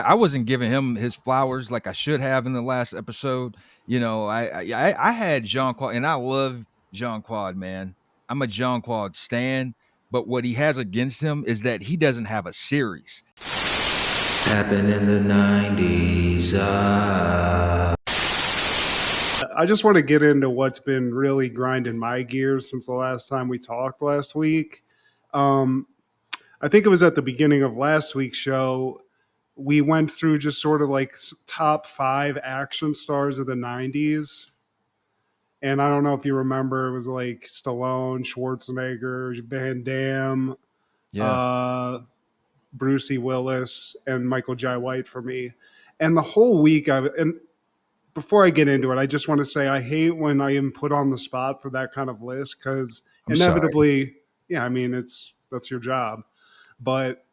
I wasn't giving him his flowers like I should have in the last episode. I had Jean Claude, and I love Jean Claude, man. I'm a Jean Claude stan, but what he has against him is that he doesn't have a series. Happened in the 90s. I just want to get into what's been really grinding my gears since the last time we talked last week. I think it was at the beginning of last week's show. We went through just sort of like top 5 action stars of the 90s. And I don't know if you remember, it was like Stallone, Schwarzenegger, Van Damme, Yeah. Brucey Willis, and Michael Jai White for me. And the whole week, and before I get into it, I just want to say I hate when I am put on the spot for that kind of list because I'm sorry. inevitably, yeah, I mean, that's your job. But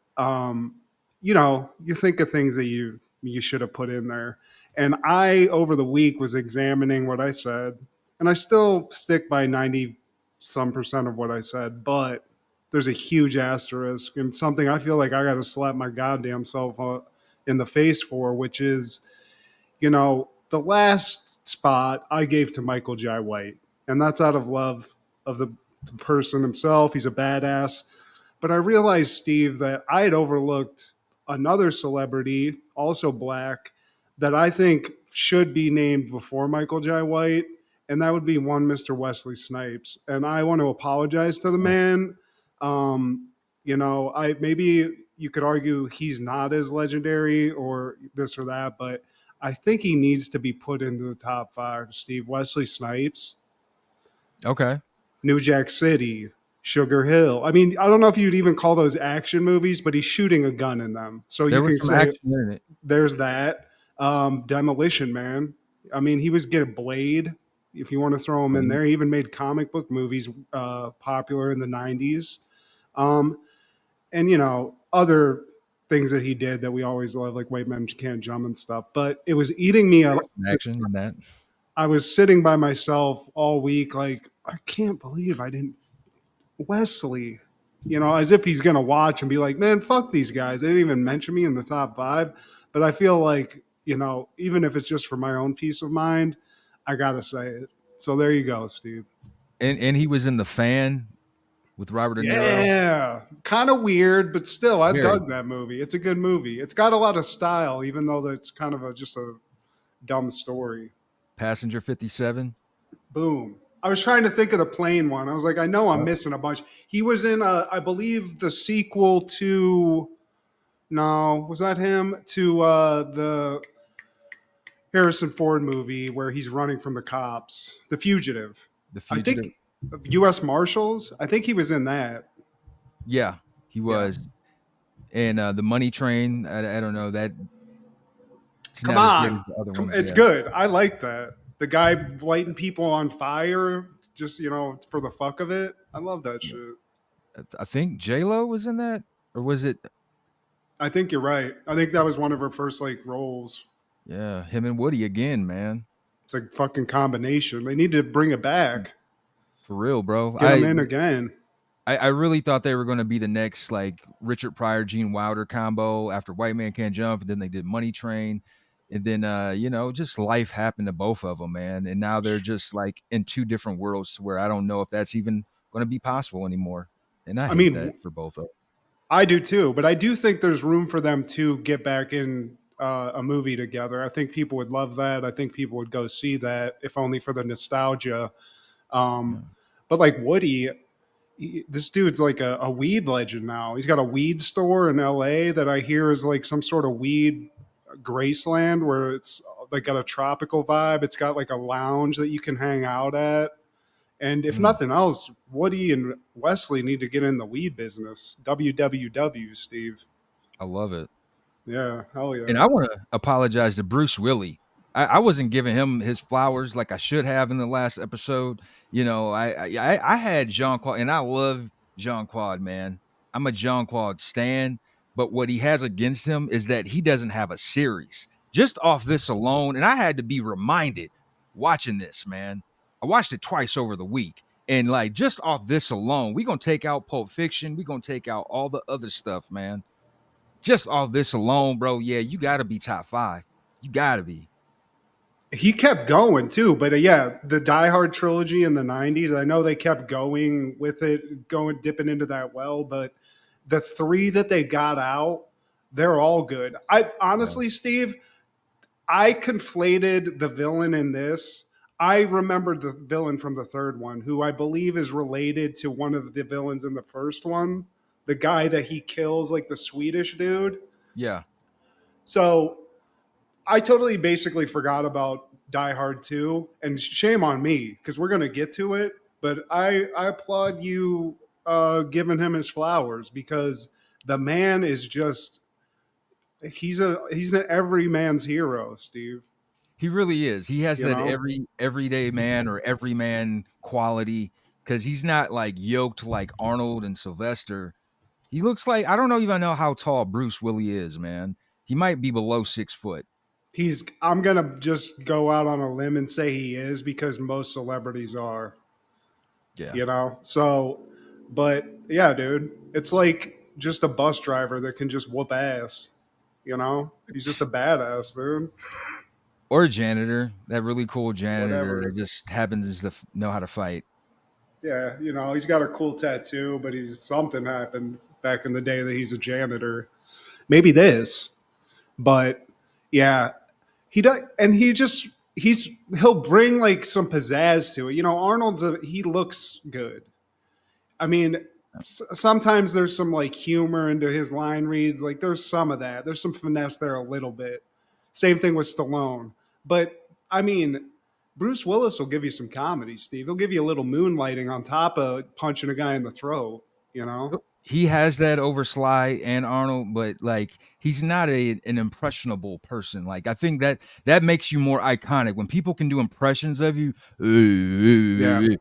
you think of things that you should have put in there. And I over the week was examining what I said, and I still stick by 90 some percent of what I said, but there's a huge asterisk and something I feel like I got to slap my goddamn self in the face for, which is, the last spot I gave to Michael Jai White, and that's out of love of the person himself. He's a badass. But I realized, Steve, that I had overlooked another celebrity, also black, that I think should be named before Michael Jai White, and that would be one Mr. Wesley Snipes. And I want to apologize to the man. I maybe you could argue he's not as legendary or this or that, but I think he needs to be put into the top 5. Steve, Wesley Snipes, Okay. New Jack City, Sugar Hill. I mean, I don't know if you'd even call those action movies, but he's shooting a gun in them. So There you was can some say action in it. there's that. Demolition Man. I mean, he was getting Blade, if you want to throw him in there. He even made comic book movies popular in the 90s. And, other things that he did that we always love, like White Men Can't Jump and stuff. But it was eating me up. Action in that. I was sitting by myself all week, like, I can't believe I didn't. Wesley, as if he's going to watch and be like, man, fuck these guys. They didn't even mention me in the top 5. But I feel like, even if it's just for my own peace of mind, I got to say it. So there you go, Steve. And he was in The Fan with Robert De Niro. Yeah. Kind of weird, but still, I Very. dug that movie. It's a good movie. It's got a lot of style, even though it's kind of just a dumb story. Passenger 57. Boom. I was trying to think of the plane one. I was like, I know I'm missing a bunch. He was in, I believe, the sequel to. No, was that him? To the Harrison Ford movie where he's running from the cops, The Fugitive. The I Fugitive. think U.S. Marshals. I think he was in that. Yeah, he was. And the Money Train. I don't know that. Come on, Other ones, it's yeah. good. I like that. The guy lighting people on fire, just for the fuck of it. I love that shit. I think J-Lo was in that, or was it? I think you're right. I think that was one of her first roles. Yeah, him and Woody again, man. It's a fucking combination. They need to bring it back. For real, bro. Get him in again. I really thought they were going to be the next Richard Pryor, Gene Wilder combo after White Man Can't Jump, and then they did Money Train, and then just life happened to both of them, man. And now they're just in two different worlds to where I don't know if that's even going to be possible anymore. And I hate that for both of them. I do too, but I do think there's room for them to get back in a movie together. I think people would love that. I think people would go see that, if only for the nostalgia. But Woody, this dude's like a weed legend now. He's got a weed store in LA that I hear is some sort of weed Graceland where it's got a tropical vibe. It's got a lounge that you can hang out at. And if nothing else, Woody and Wesley need to get in the weed business. WWW, Steve. I love it. Yeah, hell yeah. And I want to apologize to Bruce Willis. I wasn't giving him his flowers like I should have in the last episode. I had Jean Claude, and I love Jean Claude, man. I'm a Jean Claude stan, but what he has against him is that he doesn't have a series. Just off this alone, and I had to be reminded watching this, man. I watched it twice over the week, and just off this alone, we're gonna take out Pulp Fiction. We're gonna take out all the other stuff, man. just all this alone, bro. Yeah, you got to be top 5. You got to be. He kept going too, but yeah, the Die Hard trilogy in the '90s. I know they kept going with it, going dipping into that well, but the three that they got out, they're all good. I Yeah. honestly, Steve, I conflated the villain in this. I remembered the villain from the third one, who I believe is related to one of the villains in the first one, the guy that he kills, like the Swedish dude. Yeah. So I totally basically forgot about Die Hard 2, and shame on me because we're gonna get to it. But I applaud you giving him his flowers because the man is just he's an every man's hero, Steve. He really is. He has You that know, everyday man or everyman quality because he's not like yoked like Arnold and Sylvester. He looks like I don't know even know how tall Bruce Willie is, man. He might be below 6 foot. he's. I'm gonna just go out on a limb and say he is because most celebrities are. Yeah. You know, so but yeah, dude, it's like just a bus driver that can just whoop ass. You know, he's just a badass, dude. Or a janitor, that really cool janitor that Whatever. just happens to know how to fight. Yeah, you know, he's got a cool tattoo, but he's something happened back in the day that he's a janitor. Maybe this, but yeah, he does, and he'll bring like some pizzazz to it. You know, he looks good. I mean, sometimes there's some like humor into his line reads. Like there's some of that. There's some finesse there a little bit. Same thing with Stallone. But I mean, Bruce Willis will give you some comedy, Steve. He'll give you a little moonlighting on top of punching a guy in the throat, you know? He has that over Sly and Arnold, but like he's not an impressionable person. Like I think that makes you more iconic when people can do impressions of you. Yeah.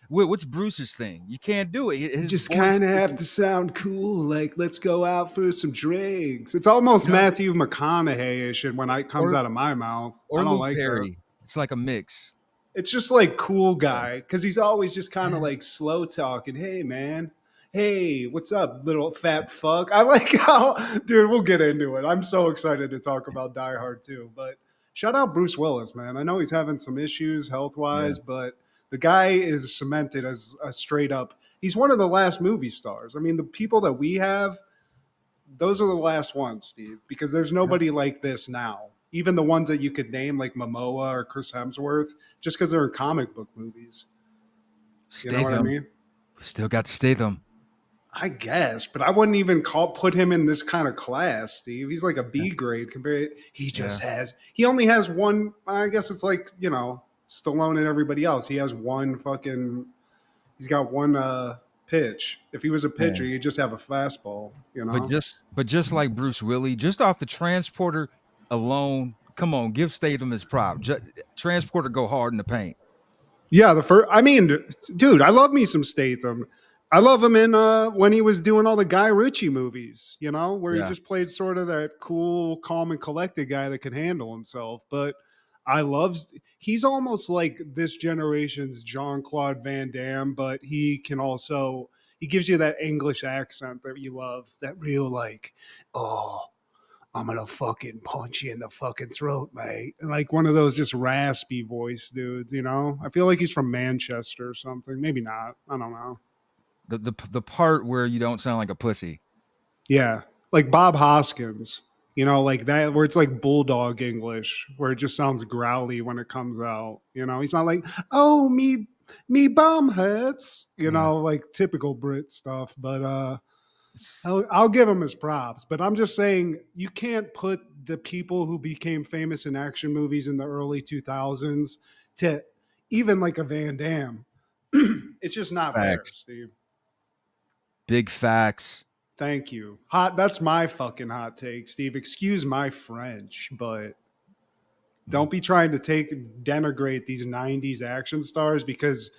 What's Bruce's thing? You can't do it. You His just voice, kind of have to sound cool, like let's go out for some drinks. It's almost you know, Matthew McConaughey-ish when it comes or out of my mouth. I or don't Luke like that. Perry. It's like a mix. It's just like cool Yeah. guy because he's always just kind of like slow talking. Hey man, hey, what's up, little fat fuck? I like how, dude. We'll get into it. I'm so excited to talk about Die Hard too. But shout out Bruce Willis, man. I know he's having some issues health Yeah. wise, but the guy is cemented as a straight up. He's one of the last movie stars. I mean, the people that we have, those are the last ones, Steve, because there's nobody like this now. Even the ones that you could name, like Momoa or Chris Hemsworth, just because they're in comic book movies. You know what I Statham. mean? Still got Statham. I guess, but I wouldn't even put him in this kind of class, Steve. He's like a Yeah. B grade compared. Yeah. He only has one. I guess it's like Stallone and everybody else. He has one fucking. He's got one pitch. If he was a pitcher, Man. he'd just have a fastball. You But know. just like Bruce Willie, just off the transporter alone, come on, give Statham his prop. Transporter go hard in the paint. Yeah, the first. I mean, dude, I love me some Statham. I love him in when he was doing all the Guy Ritchie movies. You know, where he Yeah. just played sort of that cool, calm, and collected guy that can handle himself. But I love. He's almost like this generation's Jean Claude Van Damme, but he gives you that English accent that you love. That real like, oh, I'm gonna fucking punch you in the fucking throat, mate. Like one of those just raspy voice dudes, you know? I feel like he's from Manchester or something. Maybe not. I don't know. The part where you don't sound like a pussy. Yeah. Like Bob Hoskins, like that, where it's like bulldog English, where it just sounds growly when it comes out. He's not like, oh, me bum hurts, Yeah. like typical Brit stuff. But It's I'll give him his props, but I'm just saying you can't put the people who became famous in action movies in the early 2000s to even like a Van Damme. It's just not there, facts. Steve. Big facts. Thank you. Hot. That's my fucking hot take, Steve. Excuse my French, but Mm. don't be trying to denigrate these '90s action stars because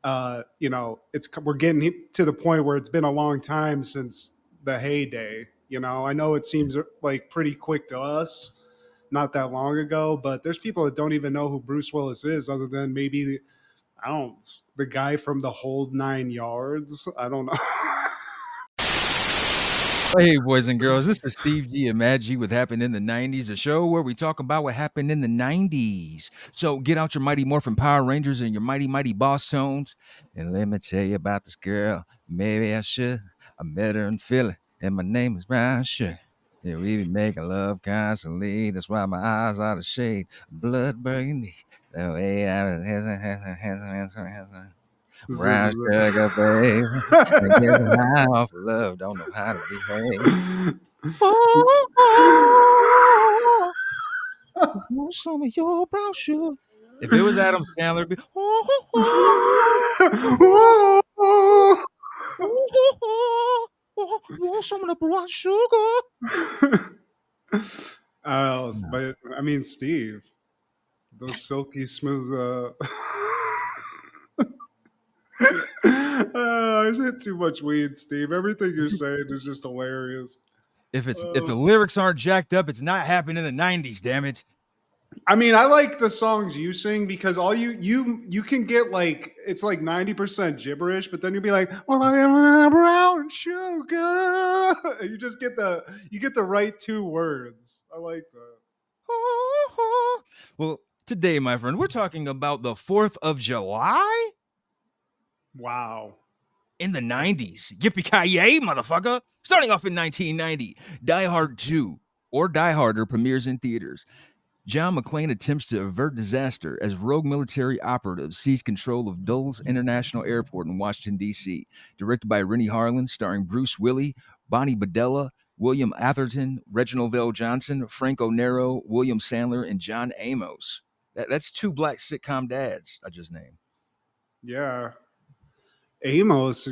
we're getting to the point where it's been a long time since the heyday. I know it seems like pretty quick to us, not that long ago, but there's people that don't even know who Bruce Willis is, other than maybe I don't the guy from the Hold 9 Yards. I don't know. Hey, boys and girls, this is Steve G and Mad G with Happened in the 90s, a show where we talk about what happened in the 90s. So get out your Mighty Morphin Power Rangers and your Mighty Mighty Boss Tones, and let me tell you about this girl. Maybe I should. I met her in Philly, and my name is Brown Sugar. Yeah, we be making love constantly. That's why my eyes are the shade of blood burgundy. The way I was brown sugar, baby. And get high off of love, don't know how to behave. Oh, want some of your brown sugar. If it was Adam Sandler, it'd be want some of the brown sugar. No. But I mean, Steve, those silky smooth. I hit too much weed, Steve. Everything you're saying is just hilarious. If the lyrics aren't jacked up, it's not happening in the 90s, damn it. I mean, I like the songs you sing because all you can get like it's like 90% gibberish, but then you'll be like, "Well, I am a brown sugar." You just get the right two words. I like that. Well, today, my friend, we're talking about the 4th of July Wow. in the 90s. Yippee-ki-yay, motherfucker. Starting off in 1990, Die Hard 2 or Die Harder premieres in theaters. John McClane attempts to avert disaster as rogue military operatives seize control of Dulles International Airport in Washington, D.C. Directed by Rennie Harlan, starring Bruce Willis, Bonnie Badella, William Atherton, Reginald Vell Johnson, Franco Nero, William Sandler, and John Amos. That's two black sitcom dads I just named. Yeah. Amos,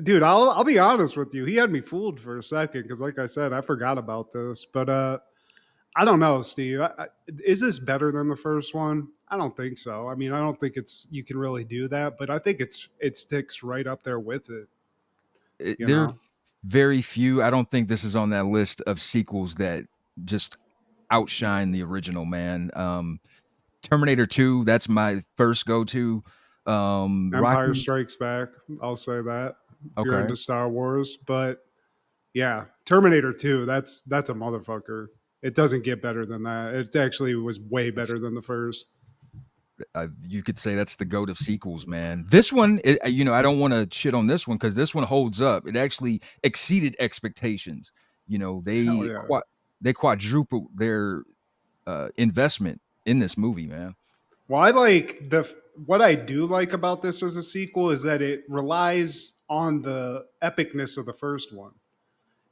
dude, I'll be honest with you. He had me fooled for a second because, like I said, I forgot about this. But I don't know, Steve. Is this better than the first one? I don't think so. I mean, I don't think it's you can really do that, but I think it sticks right up there with it. You There are know. very few. I don't think this is on that list of sequels that just outshine the original, man. Terminator 2, that's my first go-to. Empire Rocky, Strikes Back. I'll say that if you're okay. into Star Wars, but yeah, Terminator 2. That's a motherfucker. It doesn't get better than that. It actually was way It's better than the first. you could say that's the goat of sequels, man. This one, I don't want to shit on this one because this one holds up. It actually exceeded expectations. You know, Hell they yeah. they quadrupled their investment in this movie, man. Well, I like what I do like about this as a sequel is that it relies on the epicness of the first one.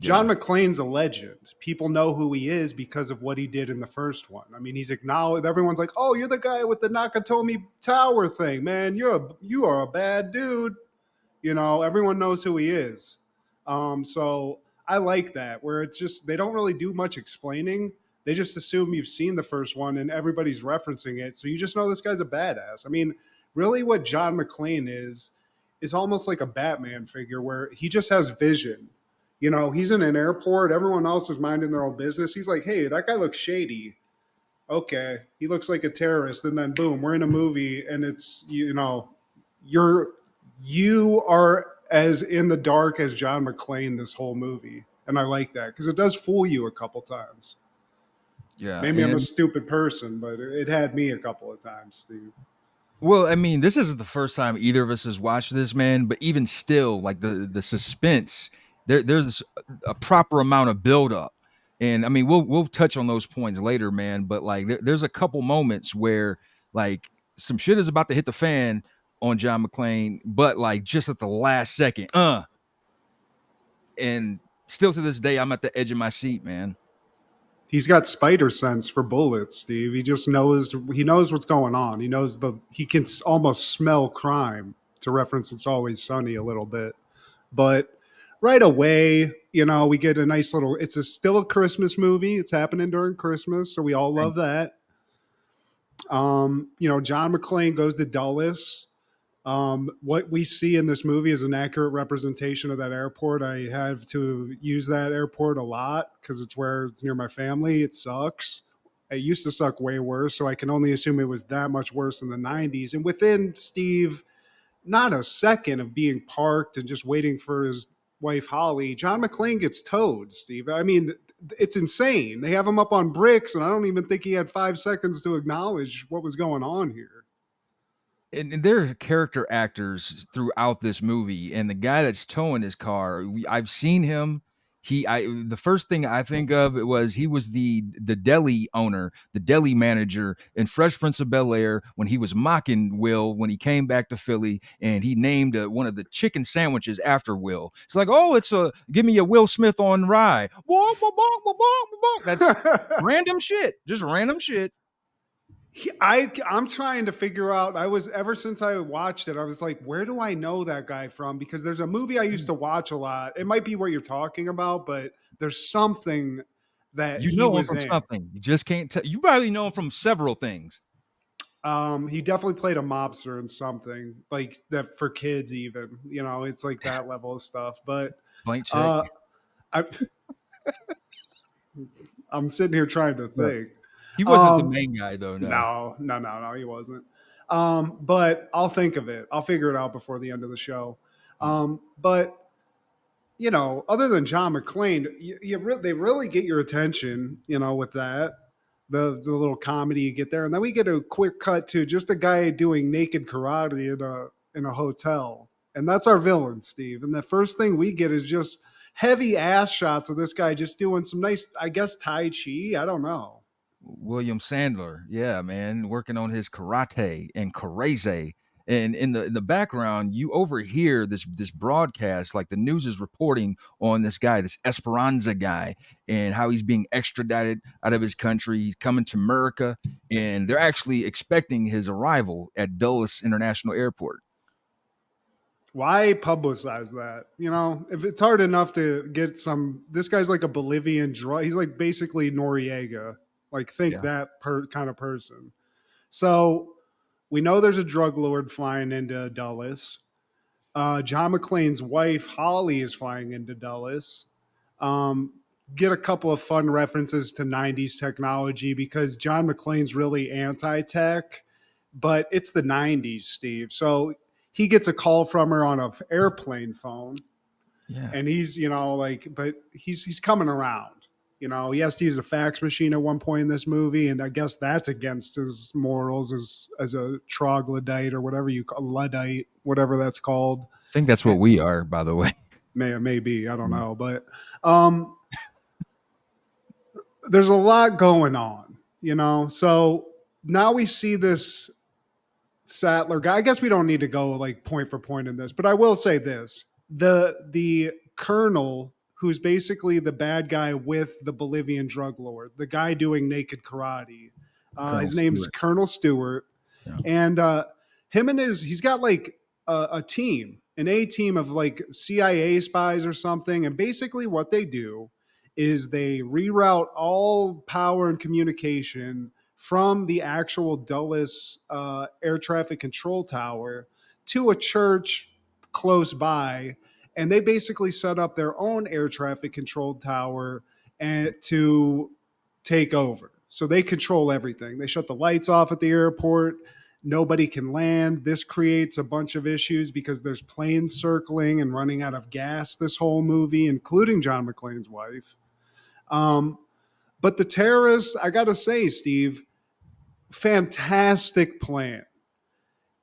John Yeah, McClane's a legend. People know who he is because of what he did in the first one. I mean, he's acknowledged. Everyone's like, "Oh, you're the guy with the Nakatomi Tower thing, man. You are a bad dude." You know, everyone knows who he is. So I like that where it's just they don't really do much explaining. They just assume you've seen the first one and everybody's referencing it. So you just know this guy's a badass. I mean, really what John McClane is almost like a Batman figure where he just has vision. You know, he's in an airport, everyone else is minding their own business. He's like, "Hey, that guy looks shady." Okay, he looks like a terrorist, and then boom, we're in a movie and it's you're you are as in the dark as John McClane this whole movie. And I like that because it does fool you a couple times. yeah, Maybe I'm a and stupid person, but it had me a couple of times, Steve. well, I mean, this isn't the first time either of us has watched this, man. But even still, like the suspense, there's a proper amount of buildup, and I mean, we'll touch on those points later, man. But like, there's a couple moments where like some shit is about to hit the fan on John McClane, but like just at the last second, and still to this day, I'm at the edge of my seat, man. He's got spider sense for bullets, Steve. He knows what's going on. He can almost smell crime to reference It's Always Sunny a little bit. But right away, we get a nice little still a Christmas movie. It's happening during Christmas, so we all love that. John McClane goes to Dulles. What we see in this movie is an accurate representation of that airport. I have to use that airport a lot because it's near my family. It sucks. It used to suck way worse, so I can only assume it was that much worse in the 90s. And within Steve, not a second of being parked and just waiting for his wife Holly, John McClane gets towed, Steve. I mean, it's insane. They have him up on bricks, and I don't even think he had 5 seconds to acknowledge what was going on here. And there are character actors throughout this movie, and the guy that's towing his car, I've seen him. The first thing I think of was he was the deli owner, the deli manager in Fresh Prince of Bel Air when he was mocking Will when he came back to Philly, and he named one of the chicken sandwiches after Will. It's like, oh, it's a give me a Will Smith on rye. Walk, walk, walk, walk, walk, walk. That's random shit, just random shit. I'm trying to figure out. I was ever since I watched it, I was like, where do I know that guy from? Because there's a movie I used to watch a lot. It might be what you're talking about, but there's something that You he know him was from in. something. You just can't tell. You probably know him from several things. He definitely played a mobster in something like that for kids, even. You know, it's like that level of stuff. But Blank check. uh, I, I'm sitting here trying to Yeah. think. He wasn't the Um, main guy though. No. no, he wasn't. But I'll think of it. I'll figure it out before the end of the show. But you know, other than John McClane, they really get your attention, you know, with that. The little comedy you get there. And then we get a quick cut to just a guy doing naked karate in a hotel. And that's our villain, Steve. And the first thing we get is just heavy ass shots of this guy just doing some nice, I guess, Tai Chi. I don't know. William Sandler. Yeah, man, working on his karate and kareze. And in the background, you overhear this broadcast, like the news is reporting on this guy, this Esperanza guy, and how he's being extradited out of his country. He's coming to America, and they're actually expecting his arrival at Dulles International Airport. Why publicize that? You know, if it's hard enough to get some, this guy's like a Bolivian drug. He's like basically Noriega. Like, think Yeah. that kind of person. So we know there's a drug lord flying into Dulles. John McClane's wife, Holly, is flying into Dulles. Um, get a couple of fun references to 90s technology because John McClane's really anti tech, but it's the 90s, Steve. So he gets a call from her on an airplane phone, Yeah. and he's, you know, like, but he's coming around. You know, he has to use a fax machine at one point in this movie, and I guess that's against his morals as a troglodyte or whatever you call Luddite, whatever that's called. I think that's what we are, by the way. Maybe I don't know, but um, there's a lot going on, you know. So now we see this Sattler guy. I guess we don't need to go like point for point in this, but I will say this: the colonel who's basically the bad guy with the Bolivian drug lord, the guy doing naked karate. Colonel His name's Stewart. Colonel Stewart, Yeah. and him and he's got like a team, an A team of like CIA spies or something, and basically what they do is they reroute all power and communication from the actual Dulles air traffic control tower to a church close by, and they basically set up their own air traffic control tower and to take over. So they control everything. They shut the lights off at the airport. Nobody can land. This creates a bunch of issues because there's planes circling and running out of gas this whole movie, including John McClane's wife. Um, but the terrorists, I got to say, Steve, fantastic plan.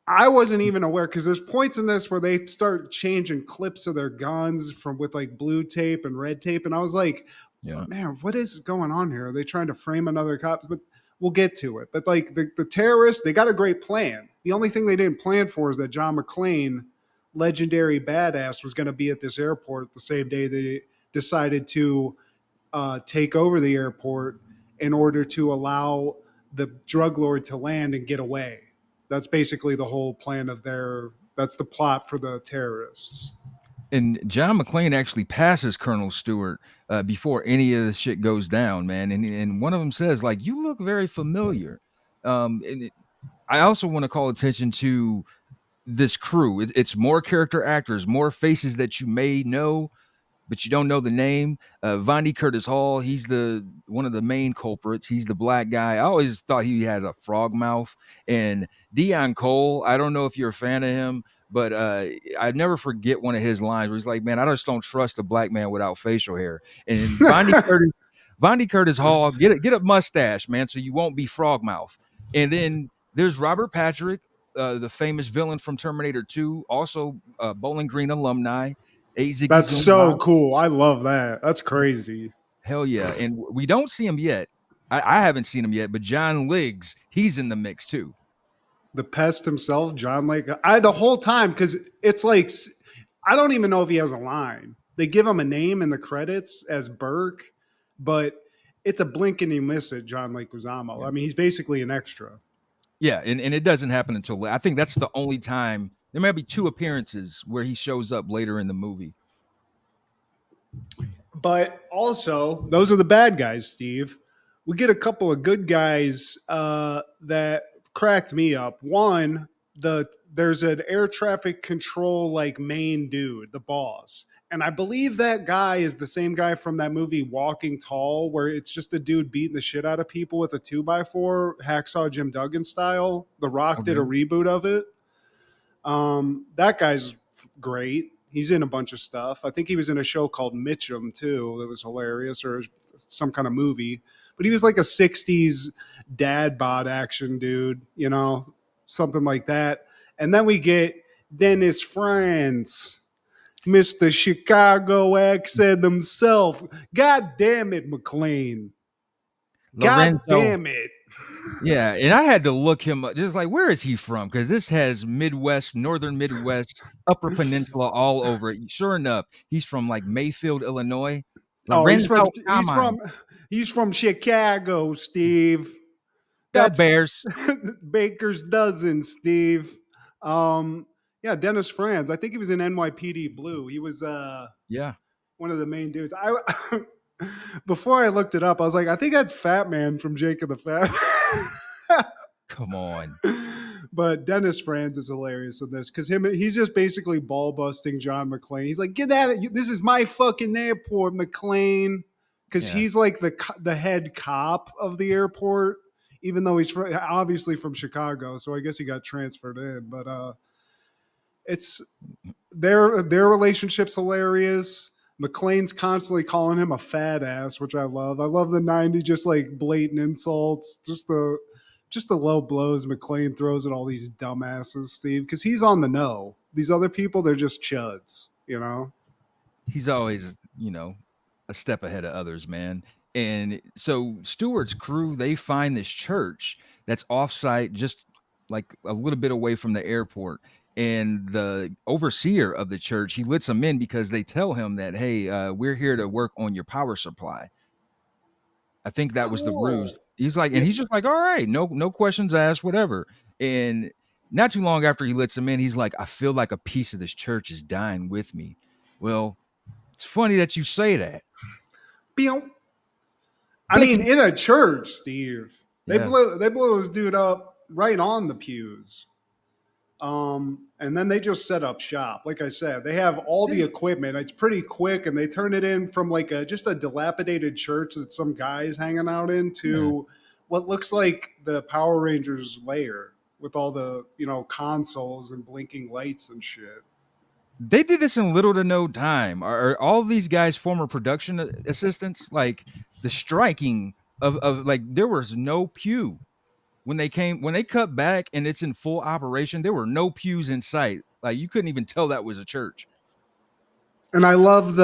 I wasn't even aware because there's points in this where they start changing clips of their guns from with like blue tape and red tape, and I was like, Yeah. man, what is going on here? Are they trying to frame another cop? But we'll get to it. But like the terrorists, they got a great plan. The only thing they didn't plan for is that John McClane, legendary badass, was going to be at this airport the same day they decided to take over the airport in order to allow the drug lord to land and get away. That's basically the whole plan of their. That's the plot for the terrorists. And John McClane actually passes Colonel Stewart before any of the shit goes down, man. And one of them says, like, you look very familiar. I also want to call attention to this crew. It's more character actors, more faces that you may know, but you don't know the name. Vonnie Curtis Hall, he's the one of the main culprits. He's the black guy. I always thought he had a frog mouth. And Dion Cole, I don't know if you're a fan of him, But I never forget one of his lines where he's like, "Man, I just don't trust a black man without facial hair." And Vonnie Curtis Hall, get a mustache, man, so you won't be Frogmouth. And then there's Robert Patrick, the famous villain from Terminator 2, also Bowling Green alumni. A Ziggy That's Zoom so Bob. cool. I love that. That's crazy. Hell yeah. And we don't see him yet. I haven't seen him yet, but John Liggs, he's in the mix too. The pest himself, John Lake. I the whole time because it's like I don't even know if he has a line. They give him a name in the credits as Burke, but it's a blink and you miss it. John Lake Leguizamo. Yeah. I mean, he's basically an extra. Yeah, and it doesn't happen until I think that's the only time. There might be two appearances where he shows up later in the movie. But also, those are the bad guys, Steve. We get a couple of good guys that cracked me up. One, there's an air traffic control like main dude, the boss. And I believe that guy is the same guy from that movie Walking Tall, where it's just a dude beating the shit out of people with a 2x4, Hacksaw Jim Duggan style. The Rock did a Okay. reboot of it. That guy's great. He's in a bunch of stuff. I think he was in a show called Mitchum too. That was hilarious, or some kind of movie. But he was like a '60s dad bod action dude, something like that. And then we get Dennis Franz, Mr. Chicago accent himself. God damn it, McClane. God Lorenzo. damn it. Yeah, and I had to look him up, just like, where is he from? Because this has Midwest, Northern Midwest, Upper Peninsula all over it. Sure enough, he's from like Mayfield, Illinois. Oh, he's from Lorenzo, he's come on. from he's from Chicago, Steve. The That's Bears. Baker's dozen, Steve. Um, yeah, Dennis Franz. I think he was in NYPD Blue. He was Yeah, one of the main dudes. I before I looked it up, I was like, I think that's Fat Man from Jake and the Fat. come on. But Dennis Franz is hilarious in this because he's just basically ball busting John McClane. He's like, "Get at it! This is my fucking airport, McClane." Because Yeah. he's like the head cop of the airport, even though he's obviously from Chicago. So I guess he got transferred in. But it's their relationship's hilarious. McClane's constantly calling him a fat ass, which I love. I love the '90s, just like blatant insults, just the low blows McClane throws at all these dumbasses, Steve, because he's on the know. These other people, they're just chuds. He's always, a step ahead of others, man. And so Stewart's crew, they find this church that's offsite, just like a little bit away from the airport. And the overseer of the church, he lets them in because they tell him that, hey, we're here to work on your power supply. I think that was the Cool. ruse. He's like, and Yeah. he's just like, all right, no questions asked, whatever. And not too long after he lets him in, he's like, I feel like a piece of this church is dying with me. Well, it's funny that you say that. I mean, Blinking. in a church, Steve, they Yeah. blow this dude up right on the pews. And then they just set up shop. Like I said, they have all the equipment. It's pretty quick, and they turn it in from like just a dilapidated church that some guy is hanging out in Yeah. to what looks like the Power Rangers lair with all the consoles and blinking lights and shit. They did this in little to no time. Are all these guys former production assistants? Like the striking of like there was no pew when they cut back and it's in full operation. There were no pews in sight. Like you couldn't even tell that was a church. And I love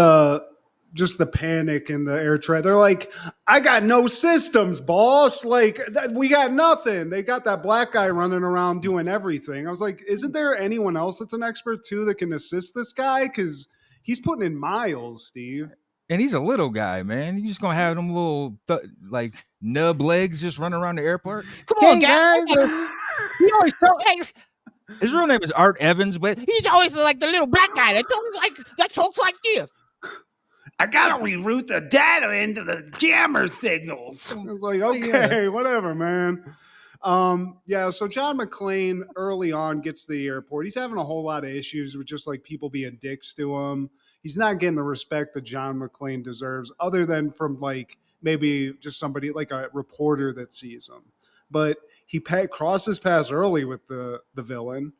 just the panic in the air traffic. They're like, I got no systems, boss. Like, we got nothing. They got that black guy running around doing everything. I was like, isn't there anyone else that's an expert too that can assist this guy? Because he's putting in miles, Steve. And he's a little guy, man. You just gonna have them little like nub legs just running around the airport. Come on, Hey guys. guys. He always hey, his real name is Art Evans, but he's always like the little black guy that talks like this. I gotta reroute the data into the jammer signals. It's like, okay, whatever, man. So John McClane early on gets to the airport. He's having a whole lot of issues with just like people being dicks to him. He's not getting the respect that John McClane deserves, other than from like maybe just somebody like a reporter that sees him. But he crosses paths early with the villain.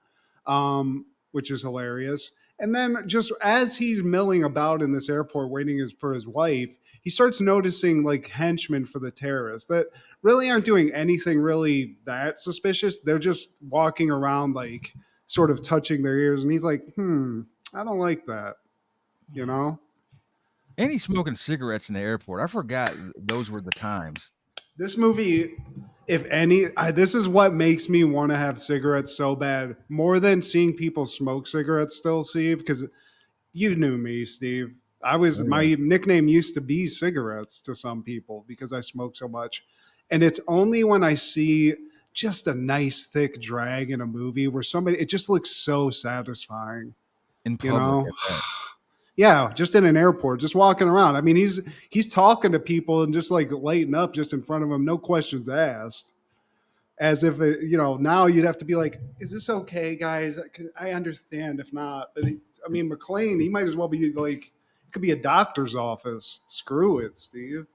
which is hilarious. And then just as he's milling about in this airport waiting for his wife, he starts noticing like henchmen for the terrorists that really aren't doing anything really that suspicious. They're just walking around like sort of touching their ears. And he's like, I don't like that, you know? And he's smoking cigarettes in the airport. I forgot those were the times. This movie, if any, this is what makes me want to have cigarettes so bad, more than seeing people smoke cigarettes still, Steve, because you knew me, Steve. Oh, yeah. My nickname used to be cigarettes to some people because I smoke so much. And it's only when I see just a nice thick drag in a movie where somebody, it just looks so satisfying, In you public know? at that. Yeah, just in an airport, just walking around. I mean, he's talking to people and just like lighting up just in front of them, no questions asked. As if now you'd have to be like, "Is this okay, guys? I understand if not." But I mean, McClane, he might as well be like, it could be a doctor's office. Screw it, Steve.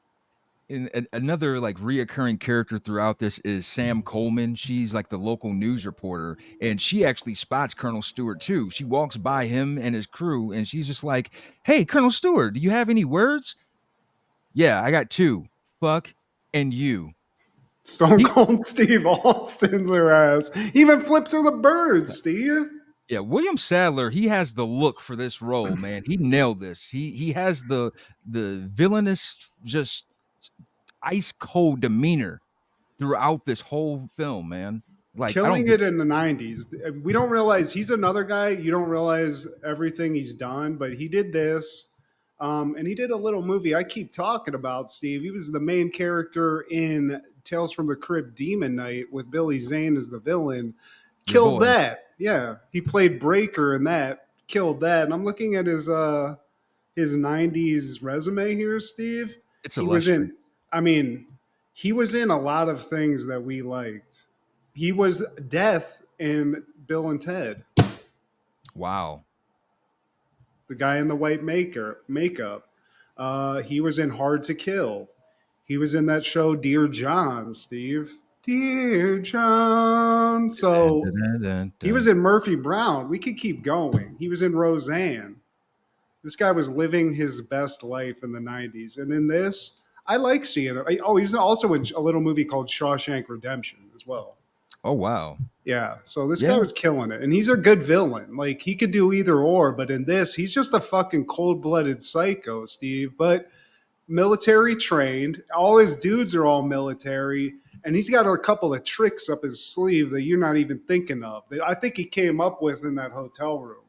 And another like reoccurring character throughout this is Sam Coleman. She's like the local news reporter, and she actually spots Colonel Stewart too. She walks by him and his crew, and she's just like, "Hey, Colonel Stewart, do you have any words?" Yeah, I got two. Fuck and you. Stone He, Cold Steve Austin's her ass. He even flips her the bird, Steve. yeah, William Sadler. He has the look for this role, man. He nailed this. He has the villainous, just ice cold demeanor throughout this whole film, man. Like I don't Killing get it in the 90s. We don't realize he's another guy. You don't realize everything he's done, but he did this. And he did a little movie I keep talking about, Steve. He was the main character in Tales from the Crypt Demon Knight with Billy Zane as the villain. your Killed boy. that. Yeah. He played Breaker in that. Killed that. And I'm looking at his 90s resume here, Steve. It's He was illustrious. in I mean, he was in a lot of things that we liked. He was Death in Bill and Ted, Wow. the guy in the white makeup. He was in Hard to Kill. He was in that show Dear John, Steve. Dear John. Dun, So dun, dun, he was dun. in Murphy Brown. We could keep going. He was in Roseanne. This guy was living his best life in the 90s. And in this, I like seeing it. Oh, he was also in a little movie called Shawshank Redemption as well. Oh wow. Yeah, so this guy Yeah. was killing it, and he's a good villain. Like he could do either or, but in this, he's just a fucking cold-blooded psycho, Steve. But military trained. All his dudes are all military, and he's got a couple of tricks up his sleeve that you're not even thinking of. That I think he came up with in that hotel room.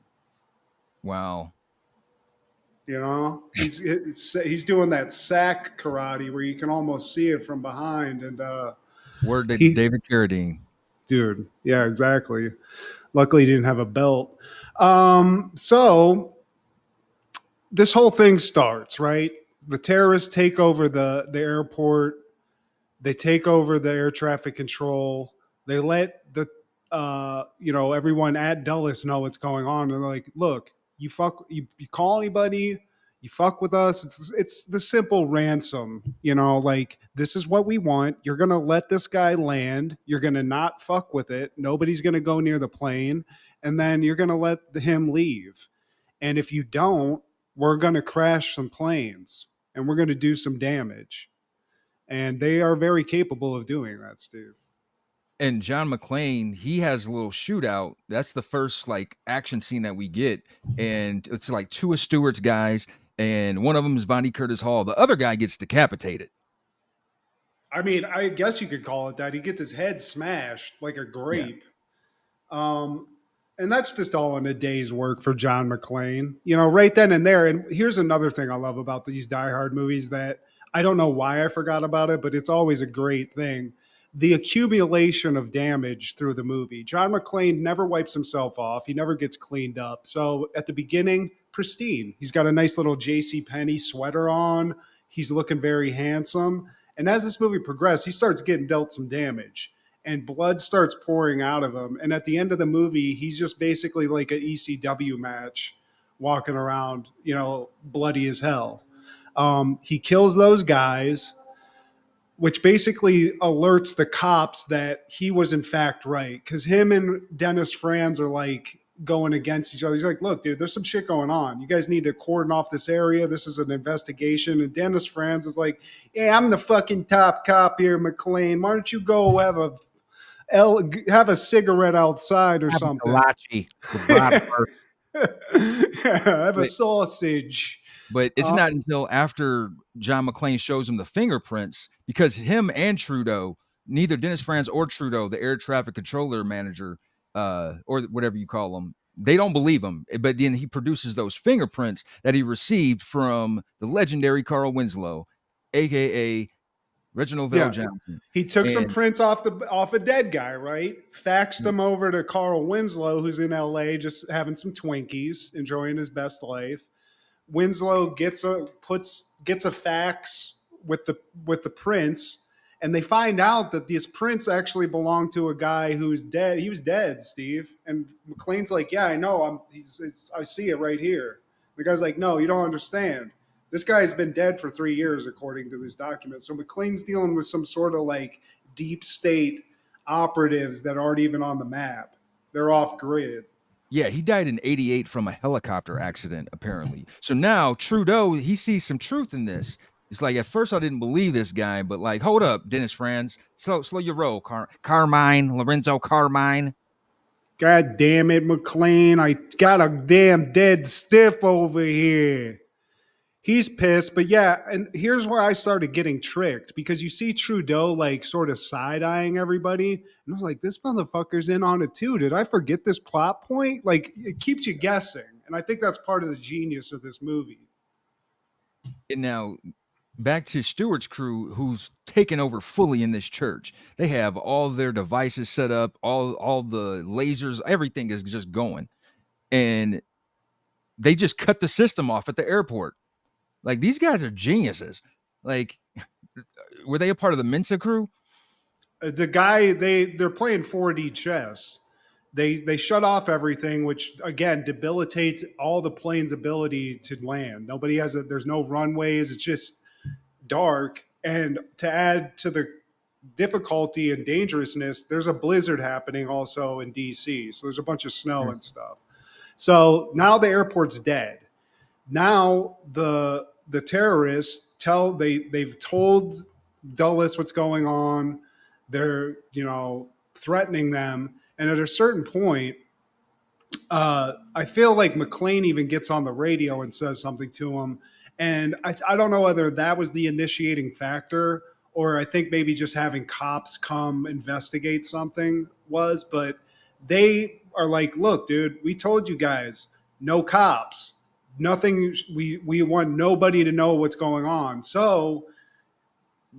Wow. You know, he's doing that sack karate where you can almost see it from behind, and Word to he, David Carradine. dude, yeah, exactly. Luckily, he didn't have a belt. So this whole thing starts, right? The terrorists take over the airport. They take over the air traffic control. They let the everyone at Dulles know what's going on. And they're like, look, you call anybody, you fuck with us. It's the simple ransom, like this is what we want. You're gonna let this guy land. You're gonna not fuck with it. Nobody's gonna go near the plane, and then you're gonna let him leave. And if you don't, we're gonna crash some planes and we're gonna do some damage. And they are very capable of doing that, Stu. And John McClane, he has a little shootout. That's the first like action scene that we get, and it's like two of Stewart's guys, and one of them is Bonnie Curtis Hall. The other guy gets decapitated. I mean, I guess you could call it that. He gets his head smashed like a Yeah. grape. Um, and that's just all in a day's work for John McClane, right then and there. And here's another thing I love about these Die Hard movies that I don't know why I forgot about it, but it's always a great thing. The accumulation of damage through the movie. John McClane never wipes himself off. He never gets cleaned up. So at the beginning, pristine. He's got a nice little J.C. Penney sweater on. He's looking very handsome. And as this movie progresses, he starts getting dealt some damage and blood starts pouring out of him. And at the end of the movie, he's just basically like an ECW match walking around, bloody as hell. He kills those guys, which basically alerts the cops that he was in fact right. Because him and Dennis Franz are like, going against each other. He's like, look, dude, there's some shit going on. You guys need to cordon off this area. This is an investigation. And Dennis Franz is like, hey, I'm the fucking top cop here, McClane. Why don't you go have a cigarette outside or something? Appalachi with bratwurst. Have a But sausage. but it's not until after John McClane shows him the fingerprints, because him and Trudeau, neither Dennis Franz or Trudeau, the air traffic controller manager, or whatever you call him, they don't believe him. But then he produces those fingerprints that he received from the legendary Carl Winslow, aka Reginald Vell Yeah. Johnson. He took some And prints off a dead guy, right? Faxed them over to Carl Winslow, who's in LA, just having some Twinkies, enjoying his best life. Winslow gets a fax with the prints, and they find out that these prints actually belong to a guy who's dead. He was dead, Steve. And McClane's like, "Yeah, I know. I see it right here." The guy's like, "No, you don't understand. This guy's been dead for 3 years, according to these documents." So McClane's dealing with some sort of like deep state operatives that aren't even on the map. They're off grid. yeah, he died in 88 from a helicopter accident, apparently. So now Trudeau, he sees some truth in this. It's like, at first I didn't believe this guy, but like, hold up, Dennis Franz. Slow your roll, Carmine, Lorenzo Carmine. God damn it, McClane. I got a damn dead stiff over here. He's pissed, but yeah, and here's where I started getting tricked, because you see Trudeau like sort of side eyeing everybody, and I was like, this motherfucker's in on it too. Did I forget this plot point? Like, it keeps you guessing, and I think that's part of the genius of this movie. And now back to Stewart's crew, who's taken over fully in this church. They have all their devices set up, all the lasers, everything is just going. And they just cut the system off at the airport. Like, these guys are geniuses. Like, were they a part of the Mensa crew? The guy they're playing 4D chess. They shut off everything, which again debilitates all the plane's ability to land. There's no runways. It's just dark. And to add to the difficulty and dangerousness, there's a blizzard happening also in DC. So there's a bunch of snow and stuff. So now the airport's dead. Now the terrorists they've told Dulles what's going on. They're threatening them, and at a certain point, I feel like McClane even gets on the radio and says something to him. And I don't know whether that was the initiating factor, or I think maybe just having cops come investigate something was, but they are like, look, dude, we told you guys, no cops, nothing. We want nobody to know what's going on. So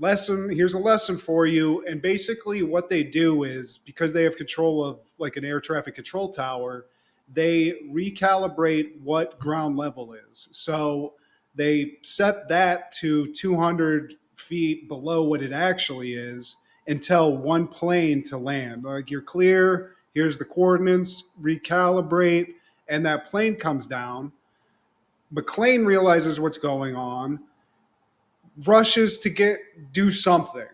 here's a lesson for you. And basically what they do is, because they have control of like an air traffic control tower, they recalibrate what ground level is. So they set that to 200 feet below what it actually is and tell one plane to land. Like, you're clear, here's the coordinates, recalibrate, and that plane comes down. McClane realizes what's going on, rushes to do something.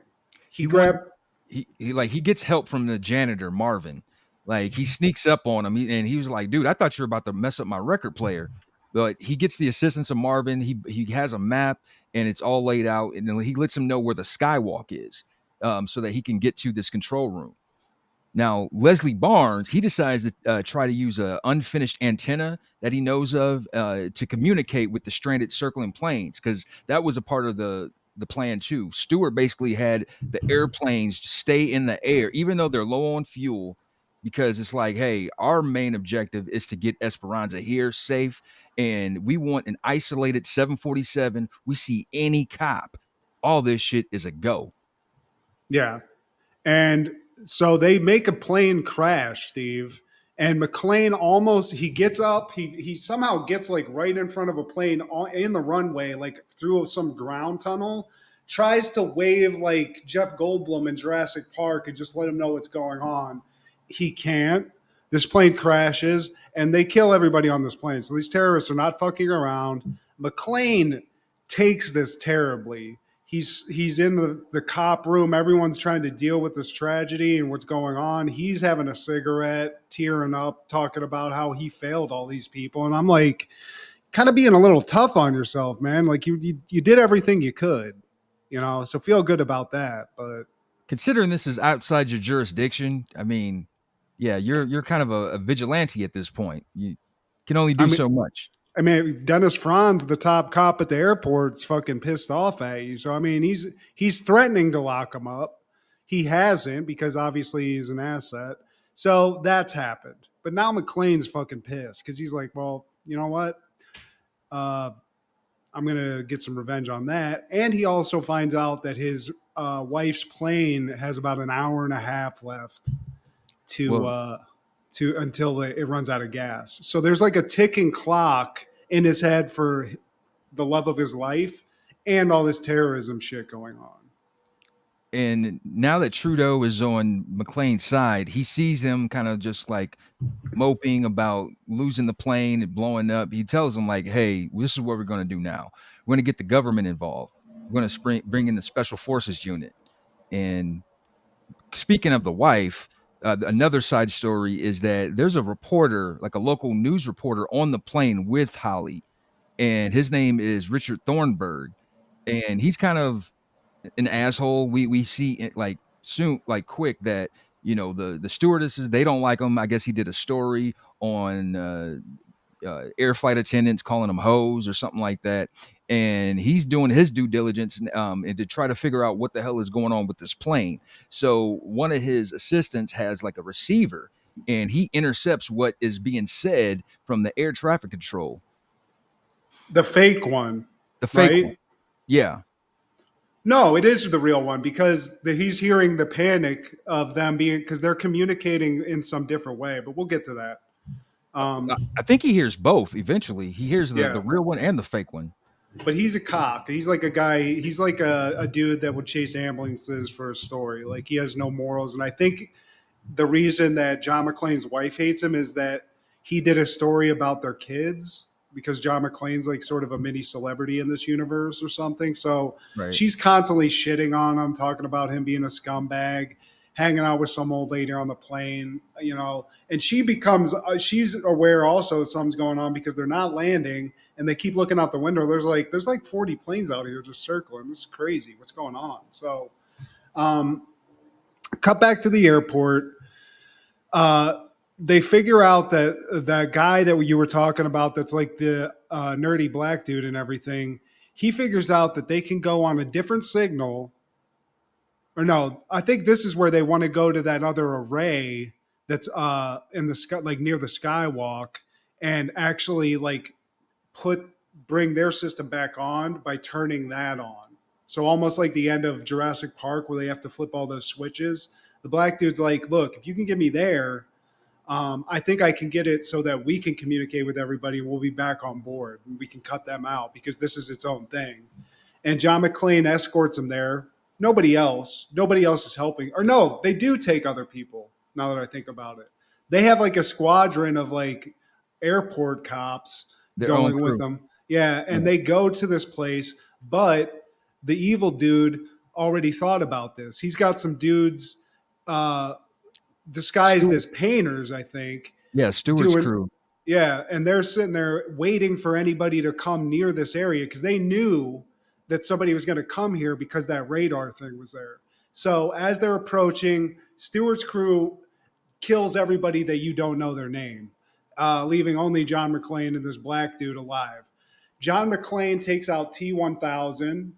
He Gets help from the janitor, Marvin. Like, he sneaks up on him, and he was like, dude, I thought you were about to mess up my record player. But he gets the assistance of Marvin. He has a map, and it's all laid out, and then he lets him know where the skywalk is, so that he can get to this control room. Now, Leslie Barnes, he decides to try to use an unfinished antenna that he knows of to communicate with the stranded circling planes, because that was a part of the plan too. Stewart basically had the airplanes stay in the air, even though they're low on fuel, because it's like, hey, our main objective is to get Esperanza here safe, and we want an isolated 747. We see any cop, all this shit is a go. Yeah. And so they make a plane crash, Steve. And McClane he gets up, he somehow gets like right in front of a plane in the runway, like through some ground tunnel, tries to wave like Jeff Goldblum in Jurassic Park and just let him know what's going on. He can't. This plane crashes and they kill everybody on this plane. So these terrorists are not fucking around. McClane takes this terribly. he's in the cop room. Everyone's trying to deal with this tragedy and what's going on. He's having a cigarette, tearing up, talking about how he failed all these people. And I'm like, kind of being a little tough on yourself, man. Like you did everything you could, so feel good about that. But Considering this is outside your jurisdiction, I mean, yeah, you're kind of a vigilante at this point. You can only I do mean, so much. I mean, Dennis Franz, the top cop at the airport's fucking pissed off at you. So I mean, he's threatening to lock him up. He hasn't because obviously he's an asset. So that's happened. But now McClane's fucking pissed because he's like, well, you know what? Uh, I'm gonna get some revenge on that. And he also finds out that his wife's plane has about an hour and a half left to Well, uh, to until it runs out of gas. So there's like a ticking clock in his head for the love of his life and all this terrorism shit going on. and now that Trudeau is on McClane's side, he sees them kind of just like moping about losing the plane and blowing up. He tells them like, "Hey, this is what we're going to do now. We're going to get the government involved. We're going to bring in the special forces unit." And speaking of the wife, another side story is that there's a reporter, like a local news reporter, on the plane with Holly, and his name is Richard Thornburg, and he's kind of an asshole. We see it like soon, like quick, that the stewardesses, they don't like him. I guess he did a story on air flight attendants calling them hoes or something like that. And he's doing his due diligence and to try to figure out what the hell is going on with this plane. So one of his assistants has like a receiver, and he intercepts what is being said from the air traffic control, The fake one, the fake one. right? Yeah, No, it is the real one because he's hearing the panic of them being because they're communicating in some different way. But we'll get to that. I think he hears both. Eventually, he hears the Yeah, real one and the fake one. but he's a cock. He's like a guy. He's like a dude that would chase ambulances for a story. Like he has no morals. And I think the reason that John McClane's wife hates him is that he did a story about their kids because John McClane's like sort of a mini celebrity in this universe or something. So Right. she's constantly shitting on him, talking about him being a scumbag, hanging out with some old lady on the plane, and she becomes, she's aware also something's going on because they're not landing and they keep looking out the window. There's like 40 planes out here just circling. This is crazy. What's going on? So, cut back to the airport. They figure out that that guy that you were talking about, that's like the nerdy black dude and everything, he figures out that they can go on a different signal. Or no, I think this is where they want to go to that other array that's in the sky, like near the skywalk, and actually like put bring their system back on by turning that on. So almost like the end of Jurassic Park where they have to flip all those switches. The black dude's like, look, if you can get me there, I think I can get it so that we can communicate with everybody and we'll be back on board. And we can cut them out because this is its own thing. And John McClane escorts him there. Nobody else is helping. Or no, they do take other people, now that I think about it. They have like a squadron of like airport cops Their own going with crew. them. Yeah, and Yeah. they go to this place, but the evil dude already thought about this. He's got some dudes disguised Stewart, as painters, I think, yeah, Stewart's doing, crew. yeah, and they're sitting there waiting for anybody to come near this area because they knew that somebody was going to come here because that radar thing was there. So as they're approaching, Stewart's crew kills everybody that you don't know their name, leaving only John McClane and this black dude alive. John McClane takes out T-1000,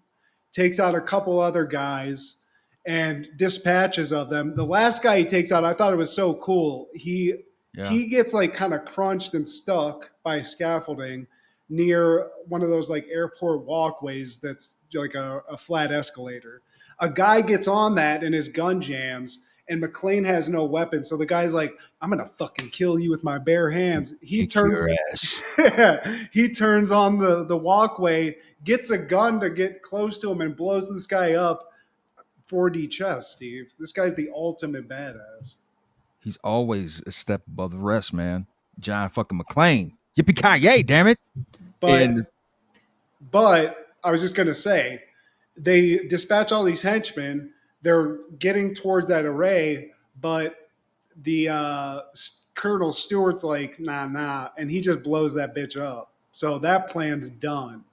takes out a couple other guys, and dispatches of them. The last guy he takes out, I thought it was so cool. Yeah. He gets like kind of crunched and stuck by scaffolding near one of those like airport walkways that's like a flat escalator. A guy gets on that and his gun jams, and McClane has no weapon. So the guy's like, I'm gonna fucking kill you with my bare hands. Kick your ass. He turns on the walkway, gets a gun to get close to him, and blows this guy up. 4D chess, Steve. This guy's the ultimate badass. He's always a step above the rest, man. John fucking McClane. Yippee ki yay, damn it! And But I was just gonna say, they dispatch all these henchmen. They're getting towards that array, but the Colonel Stewart's like, nah, and he just blows that bitch up. So that plan's done.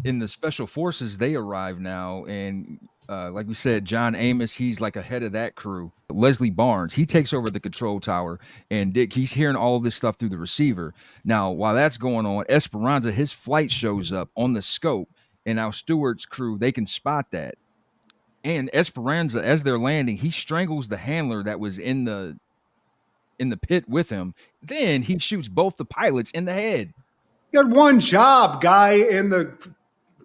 In the special forces, they arrive now, and like we said, John Amos, he's like ahead of that crew. Leslie Barnes, he takes over the control tower, and Dick, he's hearing all this stuff through the receiver. Now, while that's going on, Esperanza, his flight shows up on the scope, and now Stewart's crew, they can spot that. And Esperanza, as they're landing, he strangles the handler that was in the pit with him. Then he shoots both the pilots in the head. You had one job, guy in the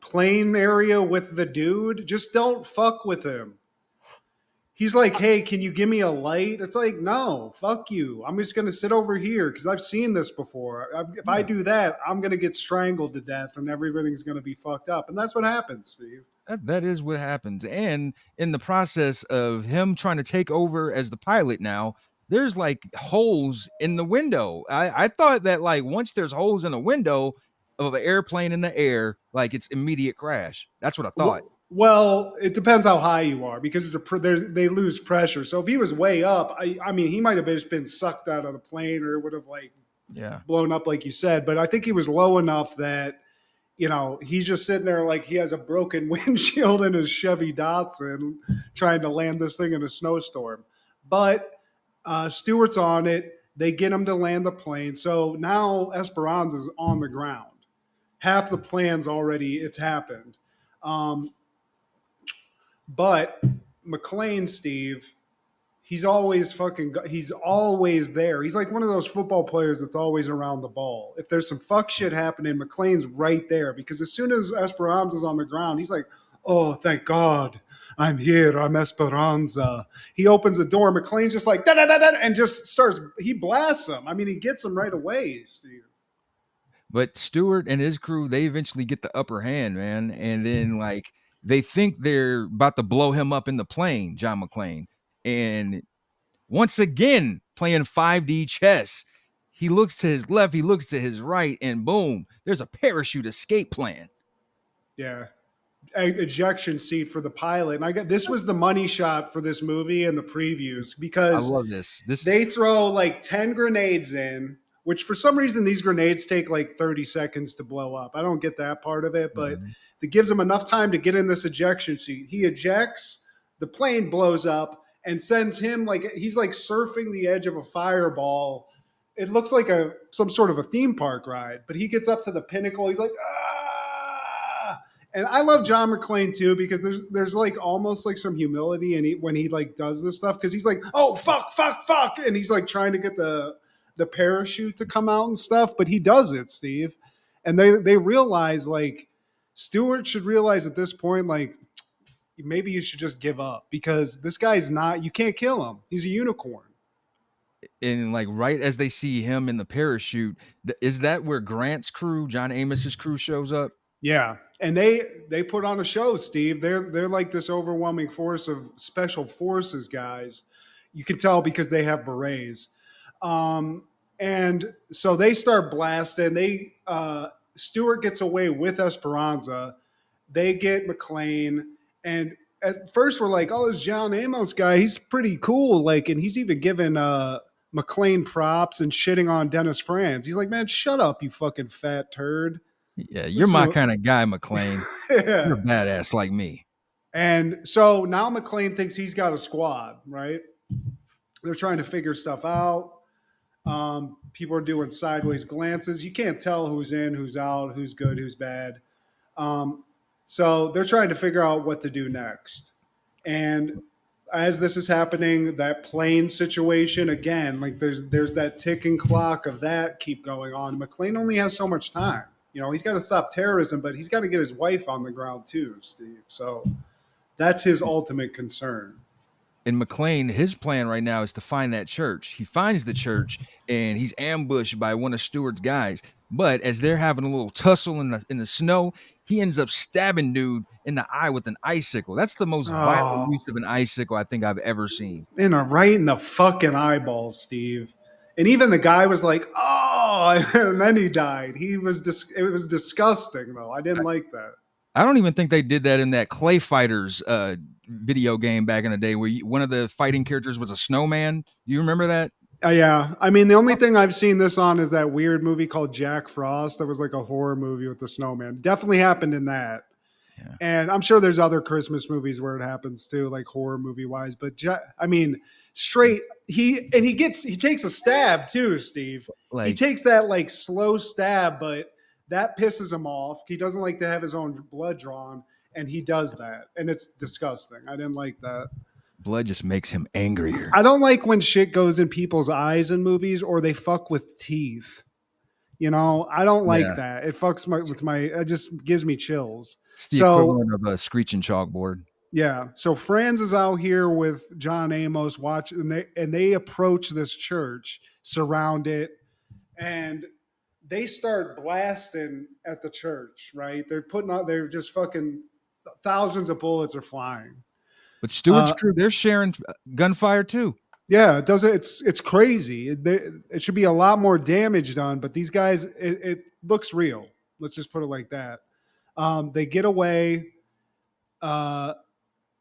plane area with the dude. Just don't fuck with him. He's like, hey, can you give me a light? It's like, no, fuck you. I'm just going to sit over here because I've seen this before. If I do that, I'm going to get strangled to death and everything's going to be fucked up. And that's what happens, Steve. That is what happens. And in the process of him trying to take over as the pilot now, there's like holes in the window. I thought that like once there's holes in a window of an airplane in the air, like it's immediate crash. That's what I thought. Well, it depends how high you are because they lose pressure. So if he was way up, I mean, he might have just been sucked out of the plane or it would have like Yeah. blown up like you said. But I think he was low enough that, you know, he's just sitting there like he has a broken windshield in his Chevy Datsun trying to land this thing in a snowstorm. But Stewart's on it. They get him to land the plane. So now Esperanza's on the ground. Half the plan's already, it's happened. But McClane, Steve, he's always there. He's like one of those football players that's always around the ball. If there's some fuck shit happening, McClane's right there because as soon as Esperanza's on the ground, he's like, oh, thank God. I'm here. I'm Esperanza. He opens the door. McClane's just like, da da da da, and just starts, he blasts him. I mean, he gets him right away, Steve. But Stewart and his crew, they eventually get the upper hand, man. And then like they think they're about to blow him up in the plane, John McClane. And once again, playing 5D chess, he looks to his left, he looks to his right, and boom, there's a parachute escape plan. Yeah. Ejection seat for the pilot. And I got this was the money shot for this movie and the previews I because love this. they throw like 10 grenades in, which for some reason these grenades take like 30 seconds to blow up. I don't get that part of it, but it gives him enough time to get in this ejection seat. He ejects, the plane blows up and sends him like he's like surfing the edge of a fireball. It looks like some sort of a theme park ride, but he gets up to the pinnacle. He's like, ah! And I love John McClane too because there's like almost like some humility and when he like does this stuff because he's like, oh fuck, and he's like trying to get the parachute to come out and stuff, but he does it, Steve. And they realize like Stewart should realize at this point like maybe you should just give up because this guy's not, you can't kill him. He's a unicorn. And like right as they see him in the parachute, is that where Grant's crew, John Amos's crew, shows up? Yeah, and they put on a show, Steve. They're like this overwhelming force of special forces guys. You can tell because they have berets, and so they start blasting. Stewart gets away with Esperanza. They get McClane, and at first we're like, "Oh, this John Amos guy, he's pretty cool." Like, and he's even given McClane props and shitting on Dennis Franz. He's like, "Man, shut up, you fucking fat turd." Yeah, you're my kind of guy, McClane. Yeah. You're a badass like me. And so now McClane thinks he's got a squad, right? They're trying to figure stuff out. People are doing sideways glances. You can't tell who's in, who's out, who's good, who's bad. So they're trying to figure out what to do next. And as this is happening, that plane situation again, like there's that ticking clock of that keep going on. McClane only has so much time. You know, he's got to stop terrorism, but he's got to get his wife on the ground too, Steve. So that's his ultimate concern. And McClane, his plan right now is to find that church. He finds the church and he's ambushed by one of Stewart's guys. But as they're having a little tussle in the snow, he ends up stabbing dude in the eye with an icicle. That's the most violent use of an icicle I think I've ever seen. Right in the fucking eyeballs, Steve. And even the guy was like, "Oh," and then he died. It was disgusting though. I didn't like that. I don't even think they did that in that Clay Fighters video game back in the day, where one of the fighting characters was a snowman. You remember that? Yeah, I mean, the only thing I've seen this on is that weird movie called Jack Frost. That was like a horror movie with the snowman. Definitely happened in that. Yeah. And I'm sure there's other Christmas movies where it happens too, like horror movie wise. But I mean, straight he takes a stab too, Steve. He Like takes that like slow stab, but that pisses him off. He doesn't like to have his own blood drawn, and he does that, and it's disgusting. I didn't like that. blood just makes him angrier. I don't like when shit goes in people's eyes in movies or they fuck with teeth. You know, I don't like Yeah. that. It fucks with my. It just gives me chills. It's the So equivalent of a screeching chalkboard. yeah. So Franz is out here with John Amos watching, and they approach this church, surround it, and they start blasting at the church. Right? They're putting out. They're just fucking thousands of bullets are flying. But Stewart's crew, they're sharing gunfire too. Yeah, it does. It's crazy. It should be a lot more damage done, but these guys, it looks real. Let's just put it like that. They get away. Uh,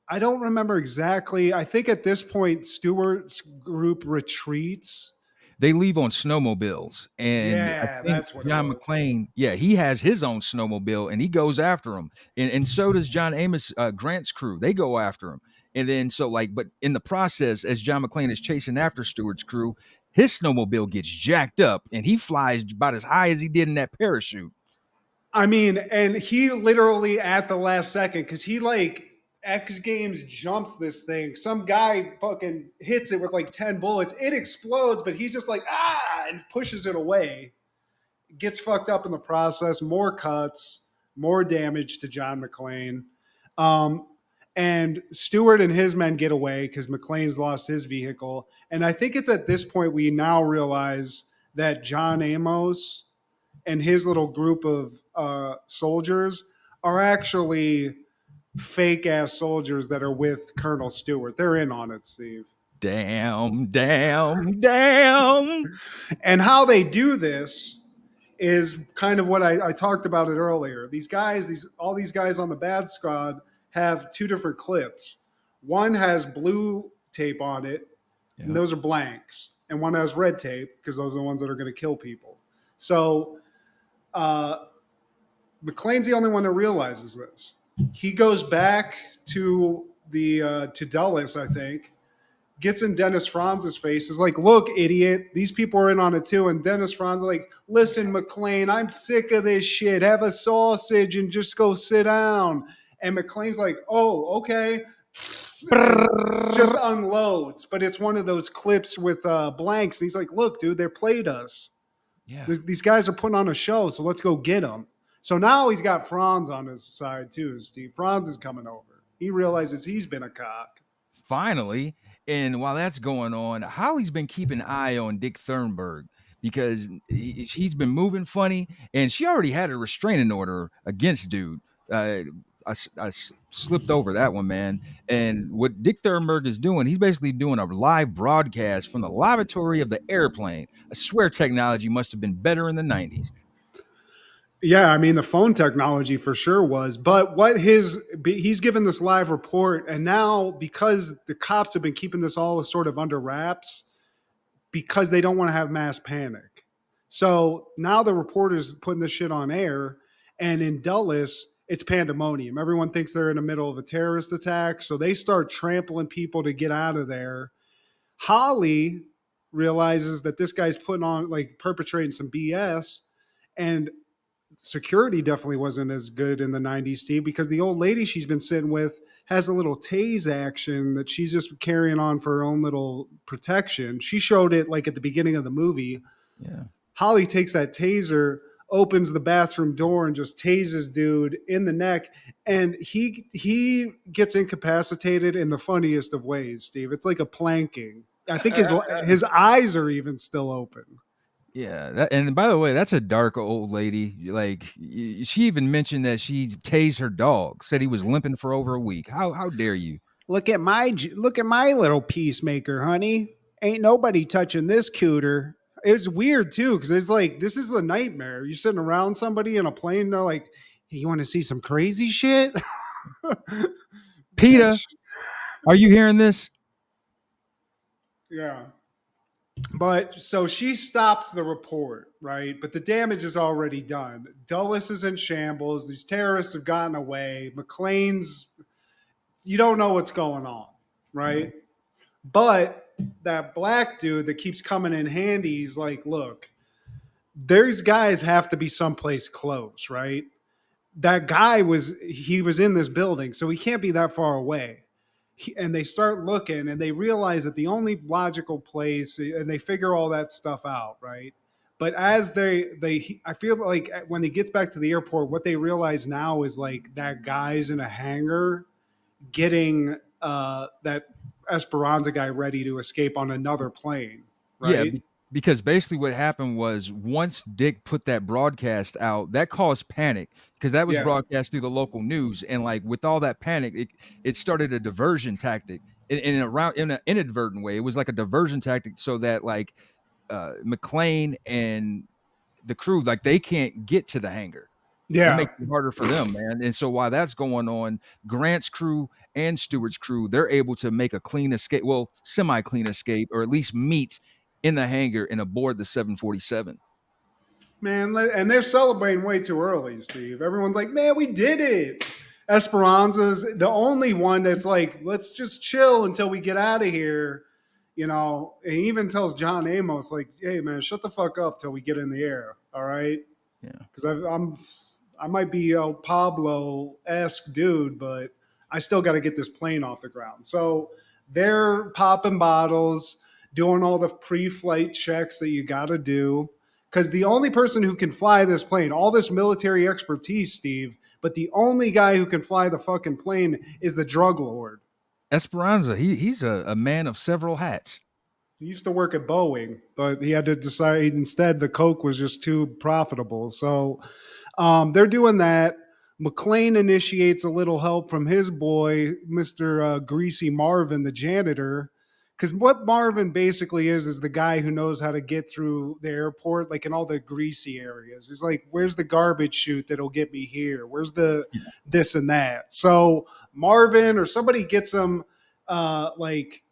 I don't remember exactly. I think at this point, Stewart's group retreats. They leave on snowmobiles, and I Yeah, think that's what it John was. McClane, yeah, he has his own snowmobile, and he goes after him, and so does John Amos Grant's crew. They go after him, and then so like, but in the process, as John McClane is chasing after Stewart's crew, his snowmobile gets jacked up, and he flies about as high as he did in that parachute. I mean, and he literally at the last second, because he like X Games jumps this thing. Some guy fucking hits it with like 10 bullets. It explodes, but he's just like, and pushes it away. Gets fucked up in the process. More cuts, more damage to John McClane. Um, and Stewart and his men get away because McClane's lost his vehicle. And I think it's at this point we now realize that John Amos and his little group of soldiers are actually fake ass soldiers that are with Colonel Stewart. They're in on it, Steve. Damn, damn, damn. And how they do this is kind of what I talked about it earlier. These guys, all these guys on the bad squad have two different clips. One has blue tape on it, and those are blanks, and one has red tape because those are the ones that are going to kill people. So McClane's the only one that realizes this. He goes back to to Dulles, I think, gets in Dennis Franz's face, is like, look, idiot, these people are in on it too. And Dennis Franz is like, listen, McClane, I'm sick of this shit. Have a sausage and just go sit down. And McClane's like, oh, okay. Just unloads. But it's one of those clips with blanks. And he's like, look, dude, they played us. Yeah. These guys are putting on a show, so let's go get them. So now he's got Franz on his side too, Steve. Franz is coming over. He realizes he's been a cock. Finally. And while that's going on, Holly's been keeping an eye on Dick Thurnberg because he's been moving funny, and she already had a restraining order against dude. I slipped over that one, man. And what Dick Thurnberg is doing, he's basically doing a live broadcast from the lavatory of the airplane. I swear technology must have been better in the 90s. Yeah, I mean the phone technology for sure was, but he's given this live report, and now because the cops have been keeping this all sort of under wraps, because they don't want to have mass panic. So now the reporter's putting this shit on air, and in Dulles, it's pandemonium. Everyone thinks they're in the middle of a terrorist attack, so they start trampling people to get out of there. Holly realizes that this guy's putting on like perpetrating some BS, and security definitely wasn't as good in the 90s, Steve, because the old lady she's been sitting with has a little tase action that she's just carrying on for her own little protection. She showed it like at the beginning of the movie. Yeah. Holly takes that taser, opens the bathroom door, and just tases dude in the neck. And he gets incapacitated in the funniest of ways, Steve. It's like a planking. I think his eyes are even still open. Yeah, and by the way, that's a dark old lady. Like she even mentioned that she tased her dog. Said he was limping for over a week. How dare you? Look at my little peacemaker, honey. Ain't nobody touching this cooter. It was weird too because it's like this is a nightmare. You're sitting around somebody in a plane. They're like, Hey, you want to see some crazy shit? PETA, Bitch. are you hearing this? Yeah. But so she stops the report, right? But the damage is already done. Dulles is in shambles. These terrorists have gotten away. McClane's, you don't know what's going on, No. right? But that black dude that keeps coming in handy, he's like, look, these guys have to be someplace close, right? That guy he was in this building, so he can't be that far away. And they start looking and they realize that the only logical place, and they figure all that stuff out, right? But as they I feel like when he gets back to the airport, what they realize now is like that guy's in a hangar getting that Esperanza guy ready to escape on another plane, Yeah, right? because basically what happened was once Dick put that broadcast out, that caused panic because that was Yeah. broadcast through the local news, and like with all that panic, it started a diversion tactic in an inadvertent way. It was like a diversion tactic so that like McClane and the crew like they can't get to the hangar. It Yeah. makes it harder for them, man. And so while that's going on, Grant's crew and Stewart's crew, they're able to make a clean escape, well, semi-clean escape, or at least meet in the hangar and aboard the 747. Man, and they're celebrating way too early, Steve. Everyone's like, man, we did it. Esperanza's the only one that's like, let's just chill until we get out of here. You know, and he even tells John Amos, like, hey, man, shut the fuck up till we get in the air. All right. Yeah. Because I might be a Pablo esque dude, but I still got to get this plane off the ground. So they're popping bottles, doing all the pre flight checks that you got to do. Because the only person who can fly this plane, all this military expertise, Steve, but the only guy who can fly the fucking plane is the drug lord. Esperanza, he's a man of several hats. He used to work at Boeing, but he had to decide instead the Coke was just too profitable. So they're doing that. McClane initiates a little help from his boy, Mr. Greasy Marvin, the janitor. Because what Marvin basically is the guy who knows how to get through the airport, like in all the greasy areas. He's like, where's the garbage chute that'll get me here? Where's the Yeah. this and that? So Marvin or somebody gets him, like,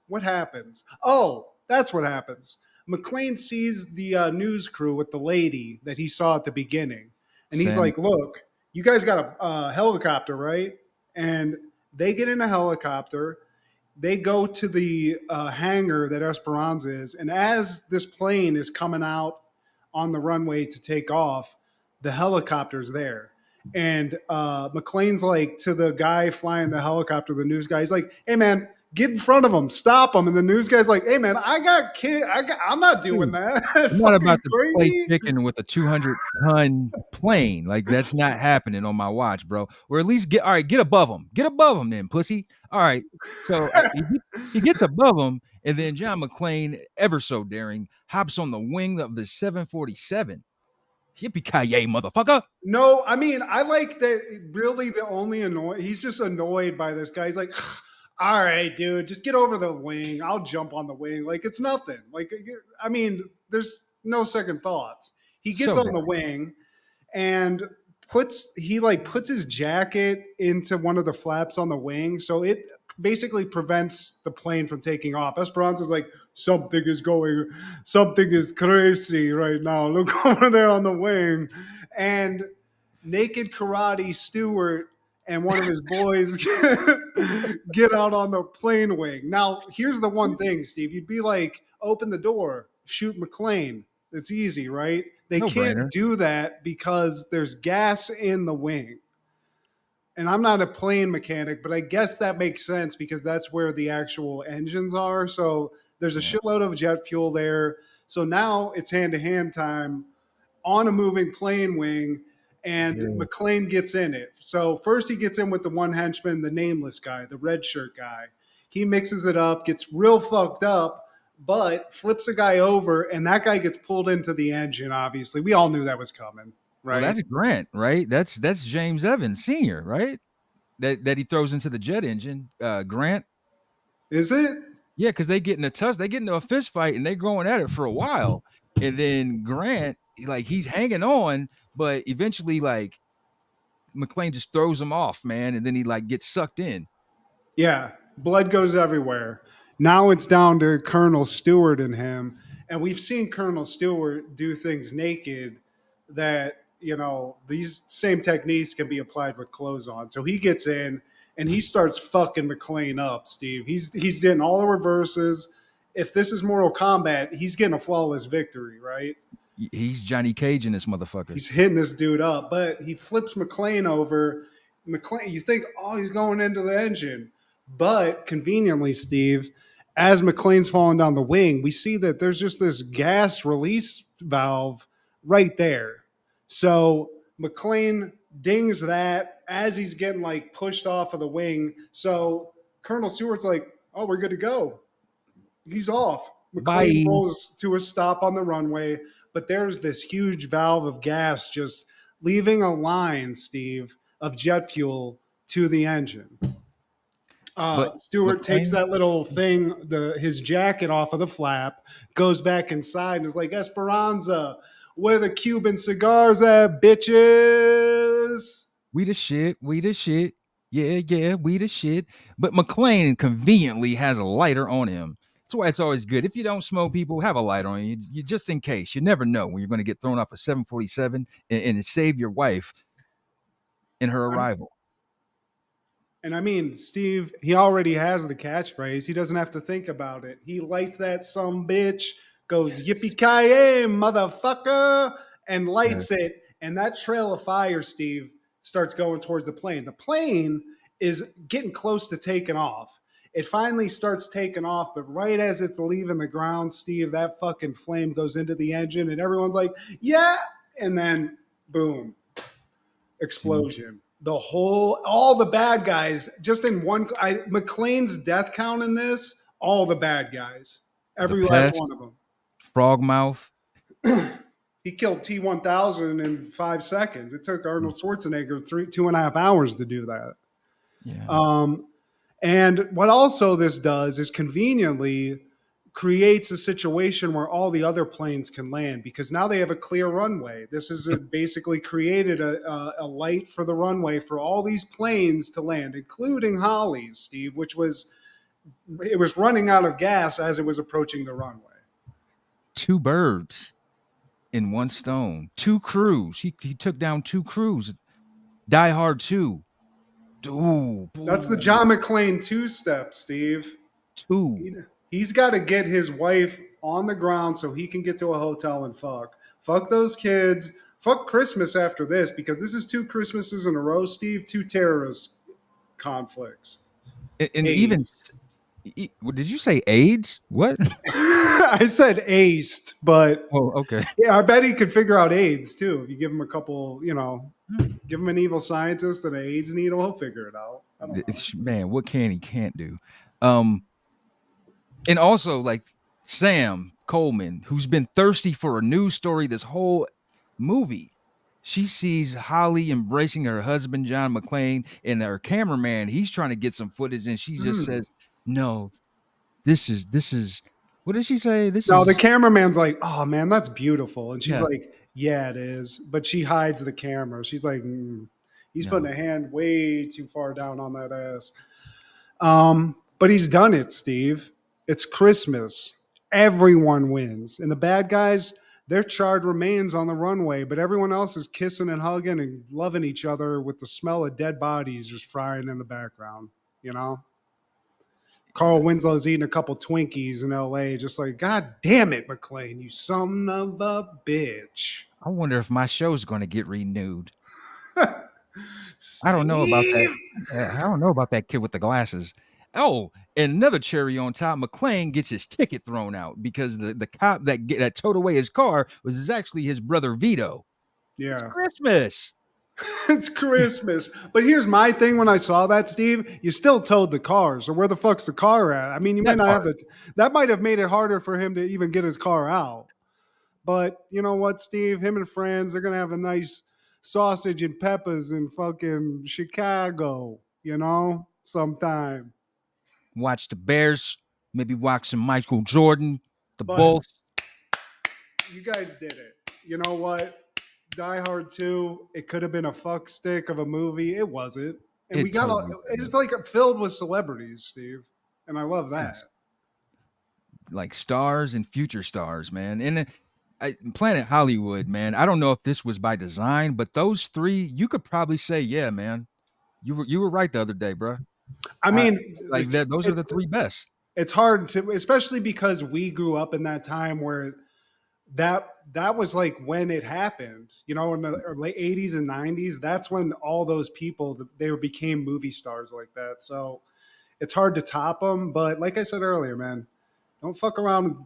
what happens? Oh, that's what happens. McClane sees the news crew with the lady that he saw at the beginning. And he's Sam, like, look, you guys got a helicopter, right? And they get in a helicopter. They go to the hangar that Esperanza is. And as this plane is coming out on the runway to take off, the helicopter's there. And McClane's like to the guy flying the helicopter, the news guy, he's like, hey, man, get in front of him, stop him. And the news guy's like, hey, man, I got kid. I'm not doing dude, that. I'm not Fucking about to play crazy. chicken with a 200-ton plane. Like that's not happening on my watch, bro. Or at least all right, get above them. Get above them, then, pussy. All right. So he gets above them, and then John McClane, ever so daring, hops on the wing of the 747. Yippee ki yay, motherfucker! No, I mean, I like that. Really, the only annoy he's just annoyed by this guy. He's like, all right, dude, just get over the wing. I'll jump on the wing. Like it's nothing. Like, I mean, there's no second thoughts. He gets So on the daring. wing and puts his jacket into one of the flaps on the wing, so it basically prevents the plane from taking off. Esperanza's like, something is crazy right now. Look over there on the wing, and naked karate Stewart and one of his boys get out on the plane wing. Now, here's the one thing, Steve. You'd be like, open the door, shoot McClane. It's easy, right? They No can't brainer. do that because there's gas in the wing. And I'm not a plane mechanic, but I guess that makes sense because that's where the actual engines are. So there's a Yeah. shitload of jet fuel there. So now it's hand to hand time on a moving plane wing, and Yeah. McClane gets in it. So first he gets in with the one henchman, the nameless guy, the red shirt guy. He mixes it up, gets real fucked up, but flips a guy over, and that guy gets pulled into the engine. Obviously, we all knew that was coming, Well, right? that's Grant, right? That's James Evans Sr., right? That he throws into the jet engine. Grant. Is it? Yeah, because they get into a fist fight and they're going at it for a while. And then Grant, like he's hanging on, but eventually, like McClane just throws him off, man, and then he like gets sucked in. Yeah, blood goes everywhere. Now it's down to Colonel Stewart and him, and we've seen Colonel Stewart do things naked that these same techniques can be applied with clothes on. So he gets in and he starts fucking McClane up, Steve. He's getting all the reverses. If this is Mortal Kombat, he's getting a flawless victory, right? He's Johnny Cage in this motherfucker. He's hitting this dude up, but he flips McClane over. McClane, you think, oh, he's going into the engine. But conveniently, Steve, as McClane's falling down the wing, we see that there's just this gas release valve right there. So McClane dings that as he's getting like pushed off of the wing. So Colonel Stewart's like, oh, we're good to go. He's off. McClane Bye. rolls to a stop on the runway, but there's this huge valve of gas just leaving a line, Steve, of jet fuel to the engine. But Stewart takes McClane, that little thing, his jacket off of the flap, goes back inside and is like, Esperanza, where the Cuban cigars at, bitches? we the shit. We the shit. Yeah, yeah, we the shit. But McClane conveniently has a lighter on him. That's why it's always good. If you don't smoke, people have a lighter on you. You just in case. You never know when you're going to get thrown off a 747 and save your wife in her arrival. And I mean, Steve, he already has the catchphrase. He doesn't have to think about it. He lights that some bitch, goes yippee ki motherfucker, and Yeah. lights it. And that trail of fire, Steve, starts going towards the plane. The plane is getting close to taking off. It finally starts taking off, but right as it's leaving the ground, Steve, that fucking flame goes into the engine, and everyone's like, yeah. And then, boom, Two. explosion. All the bad guys, just in one. McClane's death count in this, all the bad guys, The every last pest, one of frogmouth. them. He killed T-1000 in 5 seconds. It took Arnold Schwarzenegger 2.5 hours to do that. Yeah. And what also this does is conveniently creates a situation where all the other planes can land because now they have a clear runway. This is basically created a light for the runway for all these planes to land, including Holly's, Steve, which was running out of gas as it was approaching the runway. Two birds in one stone. Two crews. He took down two crews. Die Hard 2. Ooh, That's the boo. John McClane two-step, Steve. Two. He's got to get his wife on the ground so he can get to a hotel and fuck. Fuck those kids. Fuck Christmas after this because this is 2 Christmases in a row, Steve. 2 terrorist conflicts. And even Aced. did you say AIDS? What? I said aced, but Oh, okay. yeah, I bet he could figure out AIDS too. If you give him a couple, Hmm. give him an evil scientist and an AIDS needle, he'll figure it out. I don't know. Man, what can he can't do? Um, and also like Sam Coleman, who's been thirsty for a news story this whole movie. She sees Holly embracing her husband, John McClane, and her cameraman. He's trying to get some footage, and she just Hmm. says, "No, this is." What did she say? This No, the is cameraman's like, "Oh man, that's beautiful," and she's yeah. like, "Yeah, it is," but she hides the camera. She's like, "He's putting No, a hand way too far down on that ass." But he's done it, Steve. It's Christmas. Everyone wins, and the bad guys, their charred remains on the runway, but everyone else is kissing and hugging and loving each other with the smell of dead bodies just frying in the background. You know. Carl Winslow's eating a couple Twinkies in LA, just like, God damn it, McClane, you son of a bitch. I wonder if my show's going to get renewed. I don't know about that. Steve! I don't know about that kid with the glasses. Oh, and another cherry on top, McClane gets his ticket thrown out because the cop that towed away his car was actually his brother Vito. It's Yeah. Christmas. It's Christmas. But here's my thing when I saw that, Steve. You still towed the car. So where the fuck's the car at? I mean, you might That not have part. the that might have made it harder for him to even get his car out. But you know what, Steve? Him and friends, they're gonna have a nice sausage and peppers in fucking Chicago, sometime. Watch the Bears. Maybe watch some Michael Jordan. The But Bulls. you guys did it. You know what? Die Hard 2, it could have been a fuck stick of a movie. It wasn't. And we It got totally it was. was like filled with celebrities, Steve. And I love Yes. that. Like stars and future stars, man. And Planet Hollywood, man. I don't know if this was by design, but those three, you could probably say, yeah, man. You were right the other day, bro. I I mean, like that. Those are the three best. it's hard to, especially because we grew up in that time where that was like when it happened, you know, in the late 80s and 90s. That's when all those people, they became movie stars like that. So it's hard to top them. But like I said earlier, man, don't fuck around and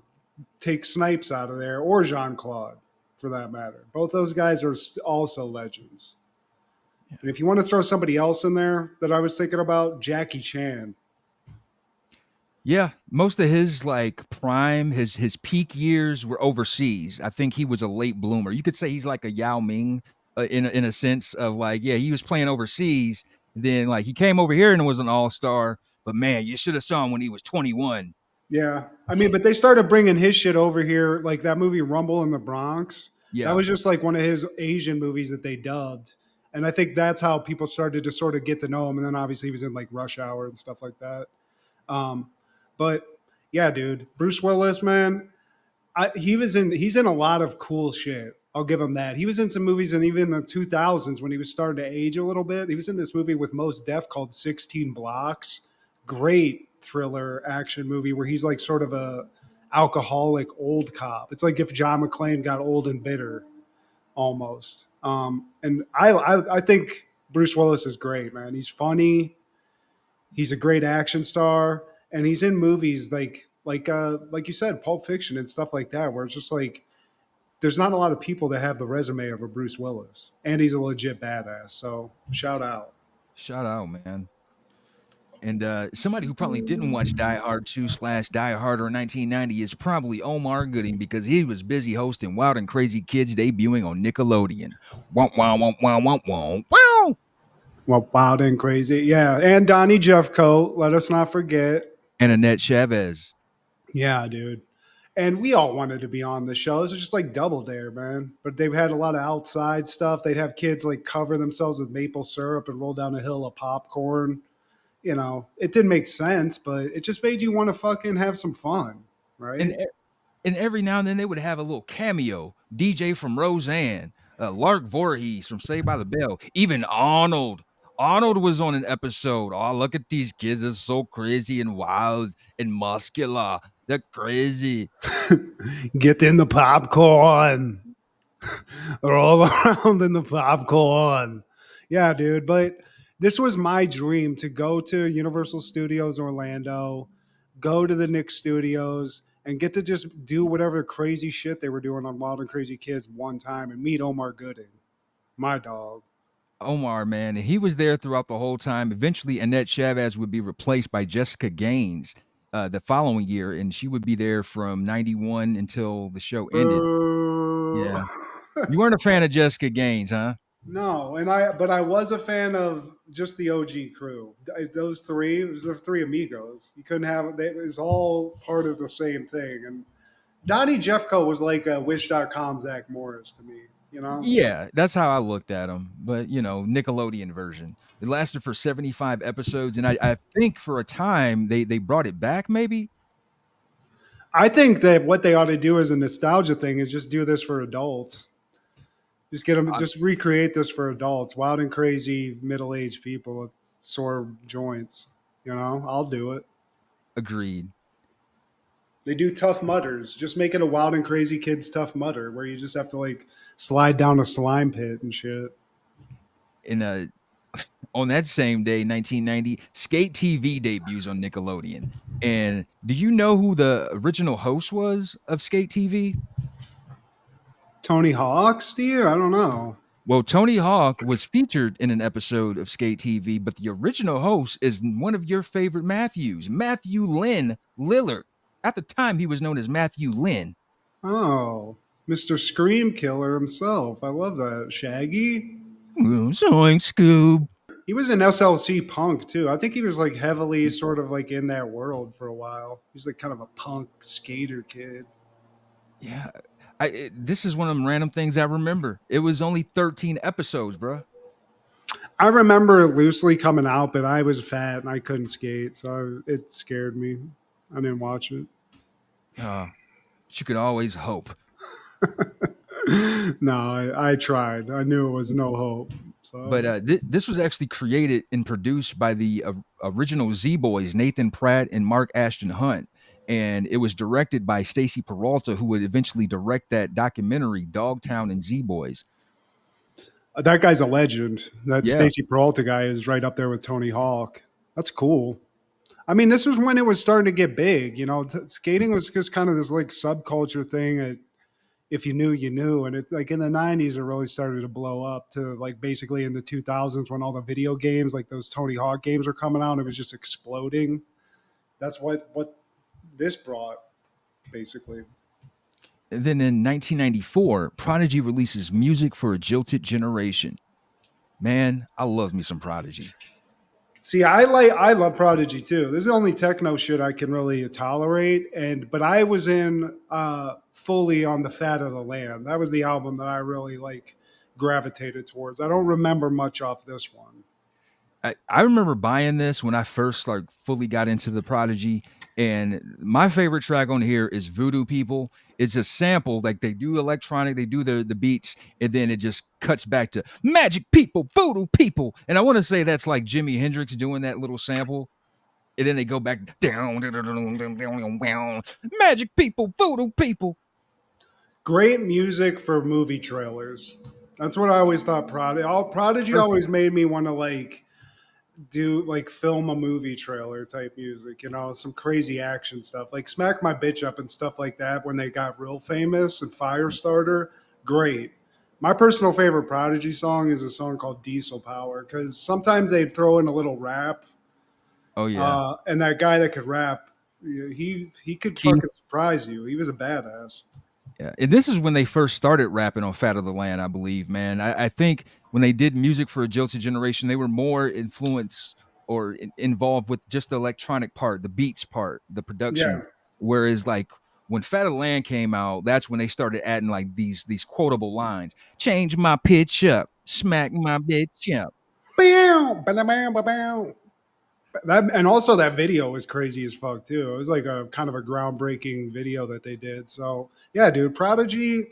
take Snipes out of there, or Jean Claude for that matter. Both those guys are also legends. And if you want to throw somebody else in there that I was thinking about, Jackie Chan. Yeah, most of his like prime, his peak years were overseas. I think he was a late bloomer. You could say he's like a Yao Ming in a sense of like, yeah, he was playing overseas. Then like he came over here and was an all star. But man, you should have saw him when he was 21. Yeah. I mean, but they started bringing his shit over here, like that movie Rumble in the Bronx. That Yeah, was just like one of his Asian movies that they dubbed. And I think that's how people started to sort of get to know him. And then obviously he was in like Rush Hour and stuff like that. Um, but yeah, dude, Bruce Willis, man, he's in a lot of cool shit. I'll give him that. He was in some movies, and even in the 2000s when he was starting to age a little bit. He was in this movie with Mos Def called 16 Blocks. Great thriller action movie where he's like sort of a alcoholic old cop. It's like if John McClane got old and bitter almost. And I think Bruce Willis is great, man. He's funny. He's a great action star, and he's in movies like you said, Pulp Fiction and stuff like that, where it's just like there's not a lot of people that have the resume of a Bruce Willis, and he's a legit badass. So shout out. shout out, man. And somebody who probably didn't watch Die Hard 2 slash Die Harder in 1990 is probably Omar Gooding because he was busy hosting Wild and Crazy Kids debuting on Nickelodeon. Wow, wow, wow, wow, wow, wow, wow. Well, wild and crazy, yeah. And Donnie Jeffcoat, let us not forget. And Annette Chavez. Yeah, dude. And we all wanted to be on the show. It was just like Double Dare, man. But they had a lot of outside stuff. They'd have kids like cover themselves with maple syrup and roll down a hill of popcorn. You know, it didn't make sense, but it just made you want to fucking have some fun, And right? and every now and then they would have a little cameo. DJ from Roseanne, Lark Voorhees from Saved by the Bell, even Arnold. Arnold was on an episode. Oh, look at these kids. They're so crazy and wild and muscular. They're crazy. Get in the popcorn. Roll around in the popcorn. Yeah, dude. But this was my dream to go to Universal Studios Orlando, go to the Nick Studios, and get to just do whatever crazy shit they were doing on Wild and Crazy Kids one time and meet Omar Gooding, my dog. Omar, man, and he was there throughout the whole time. Eventually, Annette Chavez would be replaced by Jessica Gaines the following year, and she would be there from 91 until the show ended. Boo. Yeah. You weren't a fan of Jessica Gaines, huh? No, but I was a fan of just the OG crew. Those three, it was the three amigos. You couldn't have it was all part of the same thing. And Donnie Jeffco was like a Wish.com Zach Morris to me, you know? Yeah, that's how I looked at him. But Nickelodeon version. It lasted for 75 episodes, and I think for a time they brought it back. Maybe I think that what they ought to do as a nostalgia thing is just do this for adults. Just get them, uh, just recreate this for adults. Wild and crazy middle-aged people with sore joints. You know, I'll do it. agreed. They do Tough Mudders. Just make it a Wild and Crazy Kids Tough Mudder where you just have to like slide down a slime pit and shit. In on that same day, 1990, Skate TV debuts on Nickelodeon. And do you know who the original host was of Skate TV? Tony Hawk, Steve? I don't know. Well, Tony Hawk was featured in an episode of Skate TV, but the original host is one of your favorite Matthews, Matthew Lynn Lillard. At the time, he was known as Matthew Lynn. Oh, Mr. Scream Killer himself. I love that. Shaggy? Zoink Scoob. He was in SLC Punk too. I think he was like heavily sort of like in that world for a while. He's like kind of a punk skater kid. Yeah, This is one of them random things I remember. It was only 13 episodes, bro. I remember it loosely coming out, but I was fat and I couldn't skate, so it scared me. I didn't watch it. But you could always hope. No, I tried. I knew it was no hope. But So this was actually created and produced by the original Z Boys, Nathan Pratt and Mark Ashton Hunt. And it was directed by Stacy Peralta, who would eventually direct that documentary, Dogtown and Z Boys. that guy's a legend. That Yeah. Stacy Peralta guy is right up there with Tony Hawk. That's cool. I mean, this was when it was starting to get big. You know, skating was just kind of this like subculture thing that if you knew, you knew. And it like in the '90s, it really started to blow up to like basically in the 2000s when all the video games, like those Tony Hawk games, were coming out. And it was just exploding. That's what this brought basically. And then in 1994, Prodigy releases Music for a Jilted Generation. Man, I love me some Prodigy. See, I love Prodigy too. This is the only techno shit I can really tolerate. And but I was in fully on the Fat of the Land. That was the album that I really like gravitated towards. I don't remember much off this one. I remember buying this when I first like fully got into the Prodigy, and my favorite track on here is Voodoo People. It's a sample, like they do electronic, they do the beats, and then it just cuts back to Magic People, Voodoo People. And I want to say that's like Jimi Hendrix doing that little sample. And then they go back down, Magic People, Voodoo People. Great music for movie trailers. That's what I always thought. Prodigy Perfect. always made me want to like do like film a movie trailer type music, you know, some crazy action stuff like Smack My Bitch Up and stuff like that when they got real famous and Firestarter. Great. My personal favorite Prodigy song is a song called Diesel Power because sometimes they'd throw in a little rap, Oh yeah. and that guy that could rap, he could Key fucking surprise you. He was a badass. Yeah, and this is when they first started rapping on Fat of the Land, I believe, man. I think when they did Music for a Jilted Generation, they were more influenced or involved with just the electronic part, the beats part, the Yeah. production. Whereas, like when Fat of the Land came out, that's when they started adding like these quotable lines: "Change my pitch up, smack my bitch up." Bow, ba bow, ba bow. That and also that video was crazy as fuck too. It was like a kind of a groundbreaking video that they did. So yeah, dude, Prodigy,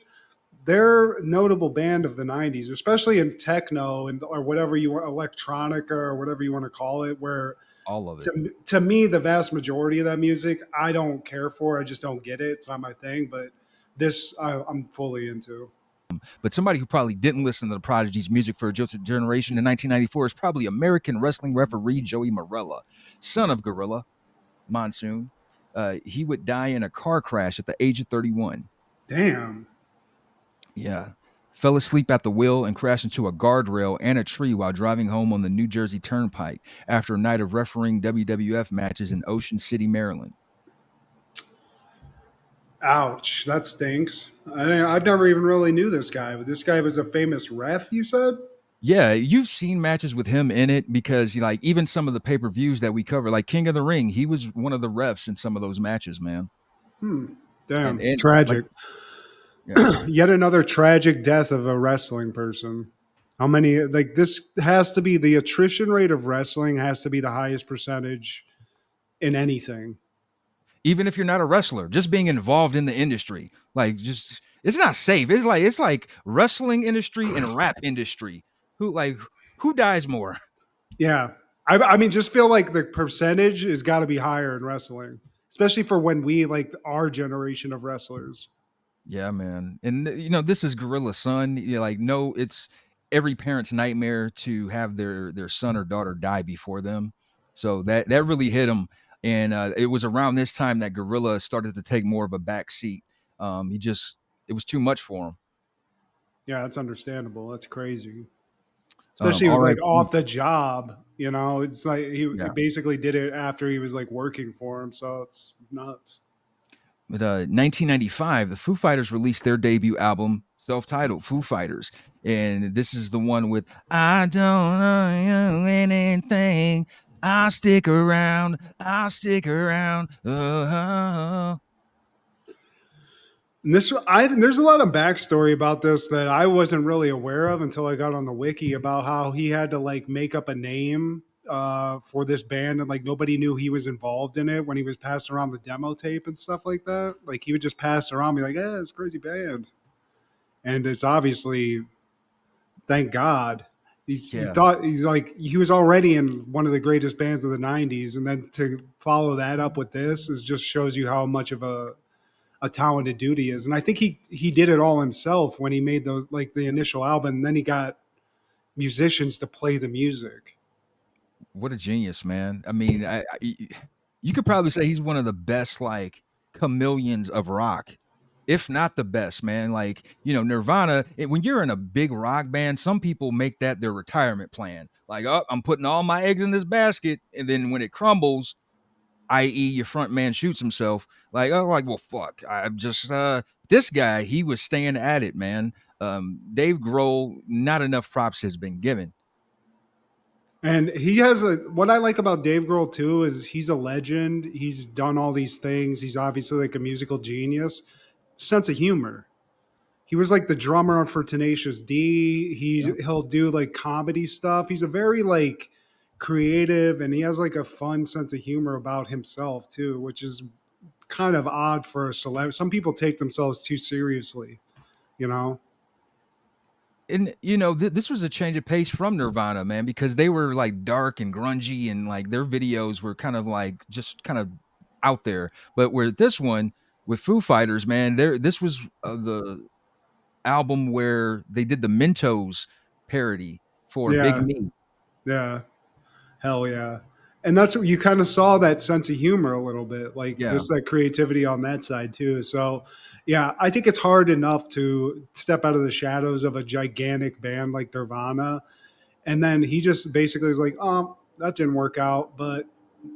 they're a notable band of the '90s, especially in techno and or whatever you want, electronica or whatever you want to call it. Where All of it. to me, the vast majority of that music, I don't care for. I just don't get it. It's not my thing. But this, I'm fully into. But somebody who probably didn't listen to the Prodigy's Music for a Jilted Generation in 1994 is probably American wrestling referee Joey Morella, son of Gorilla Monsoon. He would die in a car crash at the age of 31. Damn. Yeah. Fell asleep at the wheel and crashed into a guardrail and a tree while driving home on the New Jersey Turnpike after a night of refereeing WWF matches in Ocean City, Maryland. Ouch, that stinks. I've never even really knew this guy, but this guy was a famous ref. You said? Yeah, you've seen matches with him in it because like even some of the pay-per-views that we cover, like King of the Ring, he was one of the refs in some of those matches, man. Hmm. And Damn, like tragic. yeah. Yet another tragic death of a wrestling person. How many? Like this has to be the attrition rate of wrestling has to be the highest percentage in anything. Even if you're not a wrestler, just being involved in the industry, like just it's not safe. It's like wrestling industry and rap industry. Who dies more? Yeah, I mean, just feel like the percentage has got to be higher in wrestling, especially for when we like our generation of wrestlers. Yeah, man. And this is Gorilla Son. Like no, it's every parent's nightmare to have their son or daughter die before them. So that really hit him. And it was around this time that Gorilla started to take more of a back seat. He just it was too much for him. Yeah, that's understandable. That's crazy. Especially if it's like R.I.P. off the job. You know, it's like he Yeah. basically did it after he was like working for him. So it's nuts. But 1995, the Foo Fighters released their debut album, self-titled Foo Fighters, and this is the one with "I don't know anything. I'll stick around. I'll stick around." And there's a lot of backstory about this that I wasn't really aware of until I got on the wiki about how he had to like make up a name for this band, and like nobody knew he was involved in it when he was passing around the demo tape and stuff like that. Like he would just pass around, and be like, "Yeah, it's a crazy band," and it's obviously, thank God. He Yeah. thought he's like he was already in one of the greatest bands of the '90s, and then to follow that up with this is just shows you how much of a talented dude he is. And I think he did it all himself when he made those like the initial album. And then he got musicians to play the music. What a genius, man. I mean, you could probably say he's one of the best like chameleons of rock, if not the best, man. Like, Nirvana, when you're in a big rock band, some people make that their retirement plan. Like, oh, I'm putting all my eggs in this basket. And then when it crumbles, i.e., your front man shoots himself, like, oh, like, well, fuck. I'm just, this guy, he was staying at it, man. Dave Grohl, not enough props has been given. And he has what I like about Dave Grohl too is he's a legend. He's done all these things. He's obviously like a musical genius. Sense of humor. He was like the drummer for Tenacious D. Yep. He'll do like comedy stuff. He's a very like creative, and he has like a fun sense of humor about himself too, which is kind of odd for a celeb. Some people take themselves too seriously, you know. And this was a change of pace from Nirvana, man, because they were like dark and grungy, and like their videos were kind of like just kind of out there. But where this one with Foo Fighters, man, this was the album where they did the Mentos parody for Big Yeah, Me. yeah, hell yeah. And that's what you kind of saw, that sense of humor a little bit, like Yeah, just that creativity on that side too. So, yeah, I think it's hard enough to step out of the shadows of a gigantic band like Nirvana. And then he just basically was like, that didn't work out, but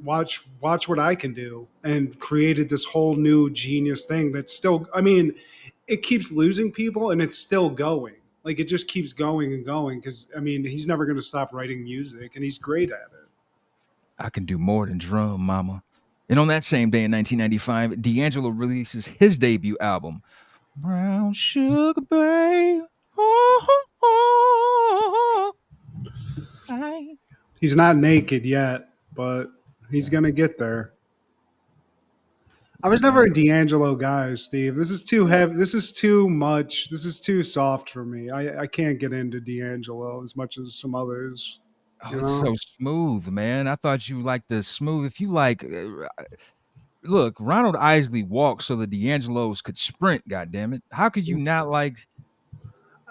watch what I can do, and created this whole new genius thing that's still, I mean, it keeps losing people and it's still going. Like it just keeps going and going because I mean, he's never going to stop writing music and he's great at it. I can do more than drum, mama. And on that same day in 1995, D'Angelo releases his debut album, Brown Sugar Babe. Oh, oh, oh, I He's not naked yet, but he's going to get there. I was never a D'Angelo guy, Steve. This is too heavy. This is too much. This is too soft for me. I can't get into D'Angelo as much as some others, Oh, you it's know? so smooth, man. I thought you liked the smooth. If you like, look, Ronald Isley walked so the D'Angelos could sprint. God damn it! How could you not like?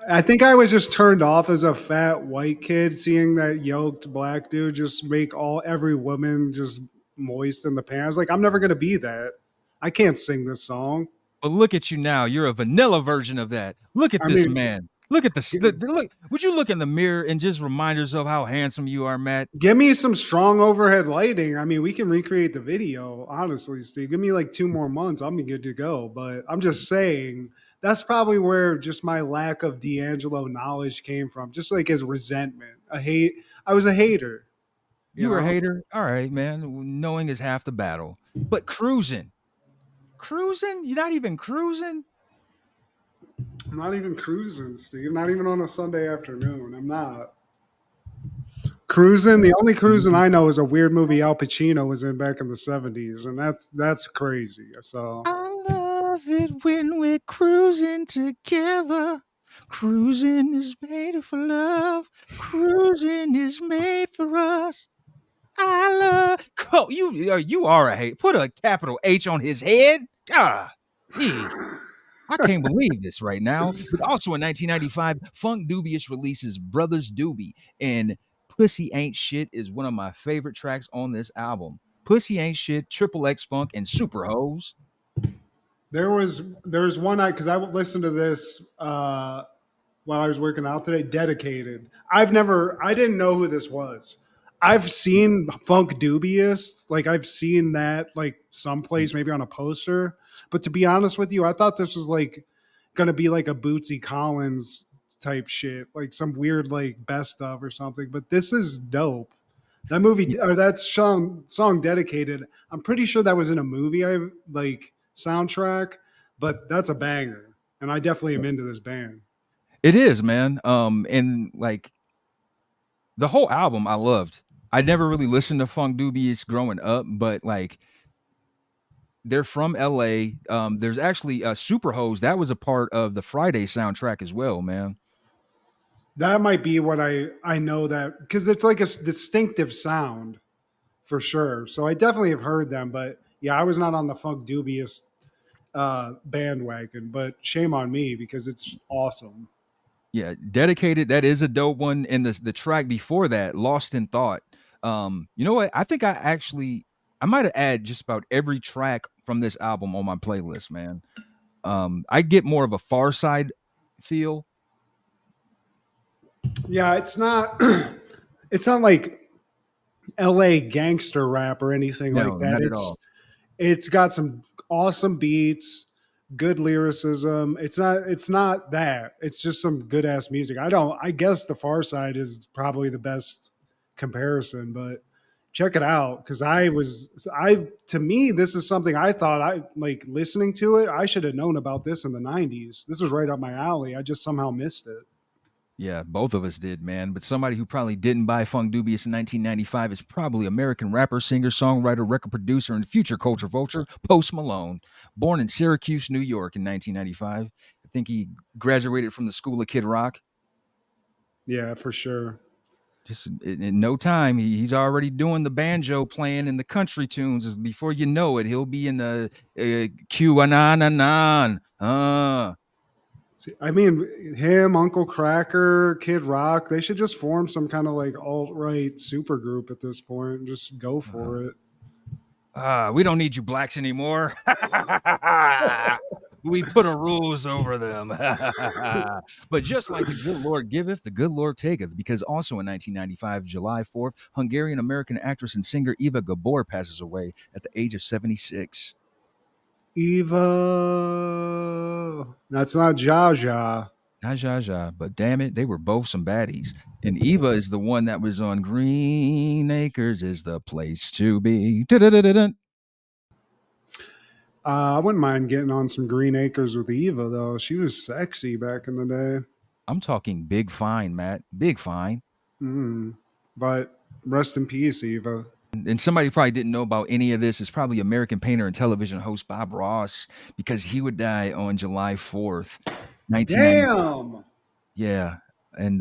I think I was just turned off as a fat white kid seeing that yoked black dude just make every woman just moist in the pants. I was like, I'm never gonna be that. I can't sing this song. But look at you now. You're a vanilla version of that. Look at I this mean, man. Look at this. Look. Would you look in the mirror and just remind yourself how handsome you are, Matt? give me some strong overhead lighting. I mean, we can recreate the video, honestly, Steve. Give me like 2 more months. I'll be good to go. But I'm just saying that's probably where just my lack of D'Angelo knowledge came from. Just like his resentment. I was a hater, you You were a know? hater. All right, man. Knowing is half the battle. But cruising. You're not even cruising. I'm not even cruising, Steve. Not even on a Sunday afternoon. I'm not. Cruising, the only cruising I know is a weird movie Al Pacino was in back in the '70s, and that's crazy. So I love it when we're cruising together. Cruising is made for love. Cruising is made for us. I love you are a hate. Put a capital H on his head. Ah, I can't believe this right now. But also in 1995, Funk Dubious releases Brothers Doobie, and Pussy Ain't Shit is one of my favorite tracks on this album. Pussy Ain't Shit, Triple X Funk, and Super Hoes. there was one night because I listened to this while I was working out today. Dedicated. I didn't know who this was. I've seen Funk Dubious, like I've seen that like someplace, maybe on a poster. But to be honest with you, I thought this was like gonna be like a Bootsy Collins type shit, like some weird like best of or something. But this is dope. That movie or that song dedicated. I'm pretty sure that was in a movie. I like soundtrack. but that's a banger, and I definitely am into this band. It is, man. And like the whole album, I loved. I never really listened to Funk Dubious growing up, but like they're from LA. There's actually a Super Hose that was a part of the Friday soundtrack as well, man. That might be what I know that because it's like a distinctive sound for sure. So I definitely have heard them, but yeah, I was not on the Funk Dubious bandwagon. But shame on me because it's awesome. Yeah, Dedicated, that is a dope one. And the track before that, Lost in Thought. You know what? I think I might have add just about every track from this album on my playlist, man. I get more of a Far Side feel. Yeah, it's not it's not like LA gangster rap or anything like No, that. not at all. It's got some awesome beats, good lyricism. It's not that. It's just some good ass music. I guess the Far Side is probably the best comparison, but check it out because I to me this is something I thought I like listening to it. I should have known about this in the 90s. This was right up my alley. I just somehow missed it. Yeah, both of us did, man. But somebody who probably didn't buy Funk Dubious in 1995 is probably American rapper, singer, songwriter, record producer, and future culture vulture, Post Malone. Born in Syracuse, New York in 1995. I think he graduated from the School of Kid Rock. Yeah, for sure. Just in no time, he's already doing the banjo playing in the country tunes. Before you know it, he'll be in the QAnon. See, I mean, him, Uncle Cracker, Kid Rock, they should just form some kind of like alt right super group at this point and just go Uh, for it. we don't need you blacks anymore. We put a rules over them. But just like the good Lord giveth, the good Lord taketh, because also in 1995, July 4th, Hungarian American actress and singer Eva Gabor passes away at the age of 76. Eva. That's not Jaja. Not Zsa Zsa, but damn it, they were both some baddies. And Eva is the one that was on Green Acres is the place to be. Dun-dun-dun-dun-dun. I wouldn't mind getting on some Green Acres with Eva, though. She was sexy back in the day. I'm talking big fine, Matt. Big fine. Mm. But rest in peace, Eva. And somebody probably didn't know about any of this. It's probably American painter and television host Bob Ross because he would die on July 4th, 1990. Damn. Yeah. And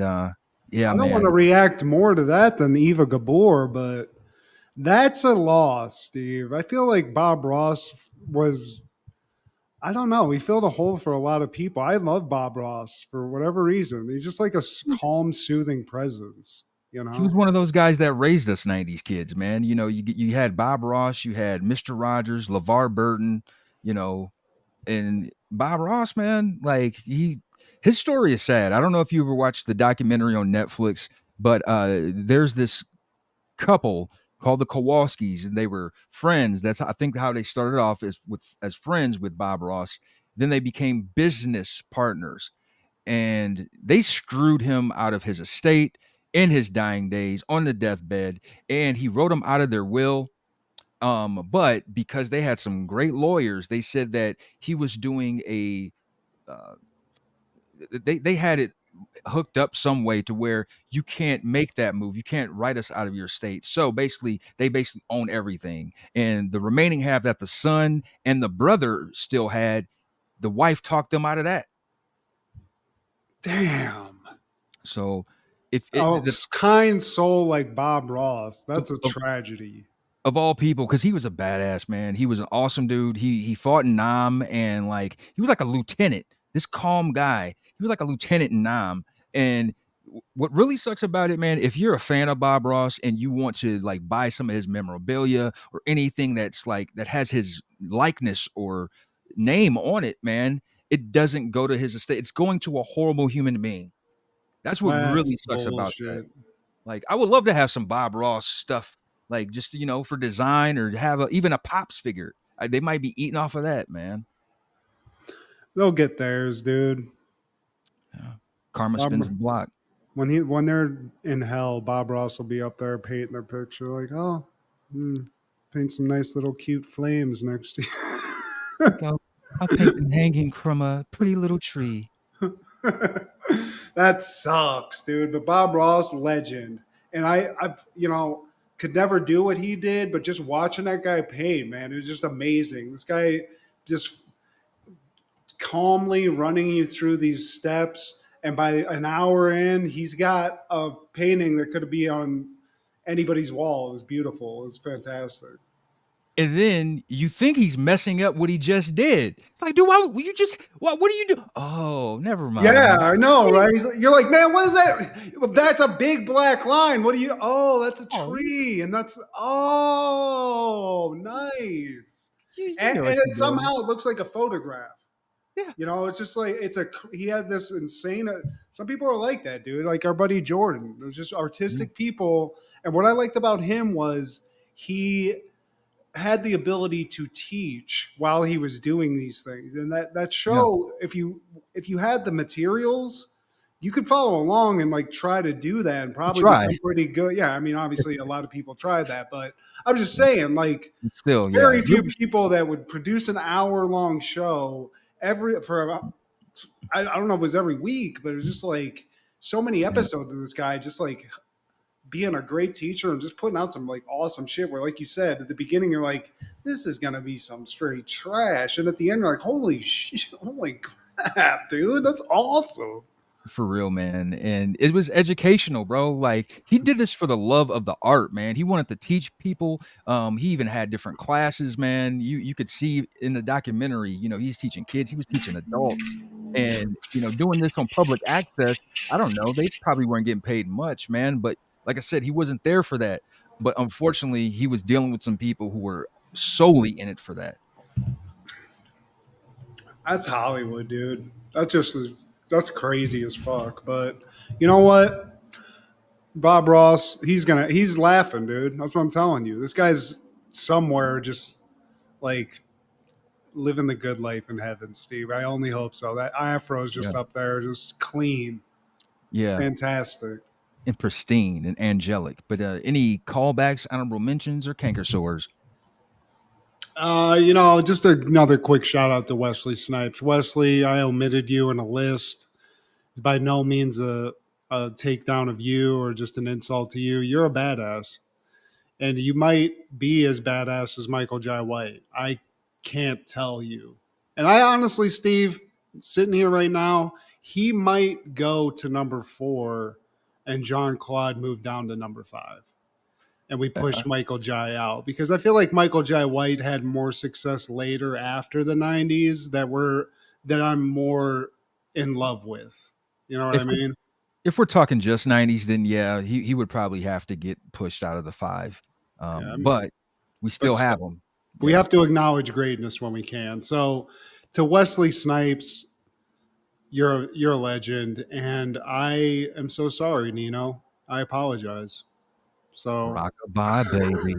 yeah, I don't want to man. react more to that than Eva Gabor, but that's a loss, Steve. I feel like Bob Ross was, I don't know, he filled a hole for a lot of people. I love Bob Ross for whatever reason. He's just like a calm, soothing presence, you He was know? one of those guys that raised us 90s kids, man. You know, you had Bob Ross, you had Mr. Rogers, LeVar Burton, you know, and Bob Ross, man, like his story is sad. I don't know if you ever watched the documentary on Netflix, but there's this couple called the Kowalskis, and they were friends. That's I think how they started off as friends with Bob Ross. Then they became business partners, and they screwed him out of his estate in his dying days on the deathbed, and he wrote him out of their will. But because they had some great lawyers, they said that he was doing a uh, they had it hooked up some way to where you can't make that move. You can't write us out of your state. So basically, they basically own everything. And the remaining half that the son and the brother still had, the wife talked them out of that. Damn. So if it Oh, kind soul like Bob Ross. of, That's a of, tragedy. of all people, because he was a badass man. He was an awesome dude. He fought in Nam, and like he was like a lieutenant. This calm guy. He was like a lieutenant in Nam. And what really sucks about it, man, if you're a fan of Bob Ross and you want to like buy some of his memorabilia or anything that's like that has his likeness or name on it, man, it doesn't go to his estate. It's going to a horrible human being. That's what That's really sucks about that. bullshit. Like, I would love to have some Bob Ross stuff, like just for design or have even a pops figure. They might be eating off of that, man. They'll get theirs, dude. Yeah. Karma spins Bob, the block. when they're in hell, Bob Ross will be up there painting their picture like, paint some nice little cute flames next to you. I'll paint them hanging from a pretty little tree. That sucks, dude. But Bob Ross, legend. And I've, could never do what he did, but just watching that guy paint, man, it was just amazing. This guy just calmly running you through these steps. And by an hour in, he's got a painting that could be on anybody's wall. It was beautiful. It was fantastic. And then you think he's messing up what he just did. It's like, dude, why you just what do you do? Oh, never Yeah, mind. I know, right? You're like, man, what is that? That's a big black line. What do you? Oh, that's a Oh, tree, and that's oh, nice. you And know what it you're doing. somehow it looks like a photograph. Yeah. It's just like he had this insane. Some people are like that, dude. Like our buddy Jordan. It was just Mm, artistic people, and what I liked about him was he had the ability to teach while he was doing these things, and that yeah. show, if you had the materials, you could follow along and like try to do that and probably Try. become pretty good. Yeah, I mean, obviously a lot of people tried that, but I'm just saying, like, Still, yeah. very few people that would produce an hour long show every for about, I don't know if it was every week, but it was just like so many Yeah. episodes of this guy just like being a great teacher and just putting out some like awesome shit where, like you said at the beginning, you're like, this is gonna be some straight trash, and at the end you're like, holy shit, holy crap, dude, that's awesome. For real, man. And it was educational, bro. Like he did this for the love of the art, man. He wanted to teach people. He even had different classes, man. You could see in the documentary, he's teaching kids, he was teaching adults. And doing this on public access, I don't know, they probably weren't getting paid much, man. But like I said, he wasn't there for that. But unfortunately, he was dealing with some people who were solely in it for that. That's Hollywood, dude. That's crazy as fuck. But you know what, Bob Ross, he's laughing, dude. That's what I'm telling you. This guy's somewhere just like living the good life in heaven, Steve. I only hope so. That afro's Yeah. just up there, just clean, Yeah. fantastic. And pristine and angelic. But any callbacks, honorable mentions, or canker sores? Just another quick shout out to Wesley Snipes. Wesley, I omitted you in a list. It's by no means a takedown of you or just an insult to you. You're a badass. And you might be as badass as Michael Jai White. I can't tell you. And I honestly, Steve, sitting here right now, he might go to number 4 and Jean Claude moved down to number 5. And we Uh, pushed Michael Jai out because I feel like Michael Jai White had more success later after the 90s that I'm more in love with. You know what I if we're mean? if we're talking just 90s, then yeah, he would probably have to get pushed out of the 5. Yeah, I mean, But we but still still, have him. we Yeah, have to acknowledge greatness when we can. So to Wesley Snipes, you're a legend, and I am so sorry, Nino. I apologize. So, rockabye baby.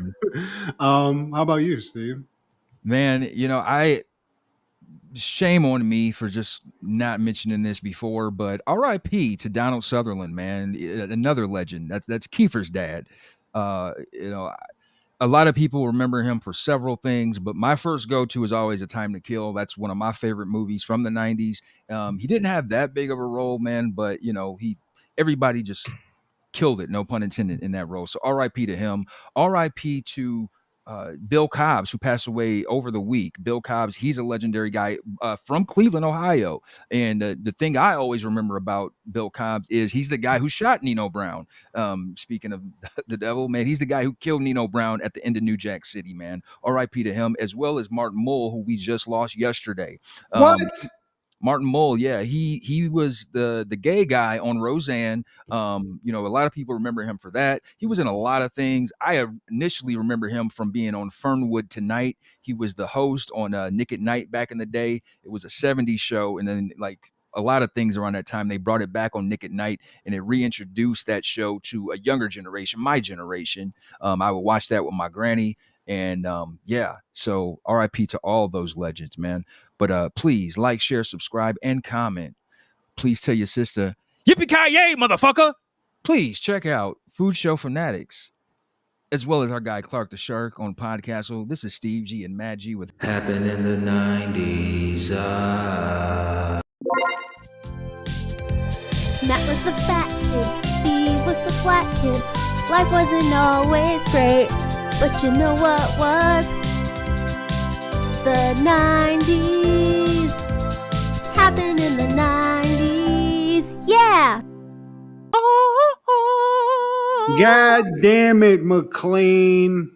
how about you, Steve? Man, I shame on me for just not mentioning this before, but R.I.P. to Donald Sutherland, man, another legend. That's Kiefer's dad. Uh, you know, a lot of people remember him for several things, but my first go to is always A Time to Kill. That's one of my favorite movies from the 90s. He didn't have that big of a role, man, but he everybody just killed it, no pun intended, in that role. So R.I.P. to him. R.I.P. to Bill Cobbs, who passed away over the week. Bill Cobbs, he's a legendary guy from Cleveland, Ohio. And the thing I always remember about Bill Cobbs is he's the guy who shot Nino Brown. Speaking of the devil, man, he's the guy who killed Nino Brown at the end of New Jack City, man. R.I.P. to him, as well as Martin Mull, who we just lost yesterday. Um, What? Martin Mull, yeah, he was the gay guy on Roseanne. A lot of people remember him for that. He was in a lot of things. I initially remember him from being on Fernwood Tonight. He was the host on Nick at Night back in the day. It was a '70s show, and then like a lot of things around that time, they brought it back on Nick at Night, and it reintroduced that show to a younger generation, my generation. I would watch that with my granny, and yeah. So R.I.P. to all those legends, man. But please like, share, subscribe, and comment. Please tell your sister, yippee ki yay, motherfucker. Please check out Food Show Fanatics. as well as our guy Clark the Shark on Podcastle. This is Steve G and Matt G with Happened in the 90s. Matt was the fat kid, Steve was the flat kid. Life wasn't always great, but you know what was? The 90s. Happened in the 90s. Yeah! God damn it, McClane.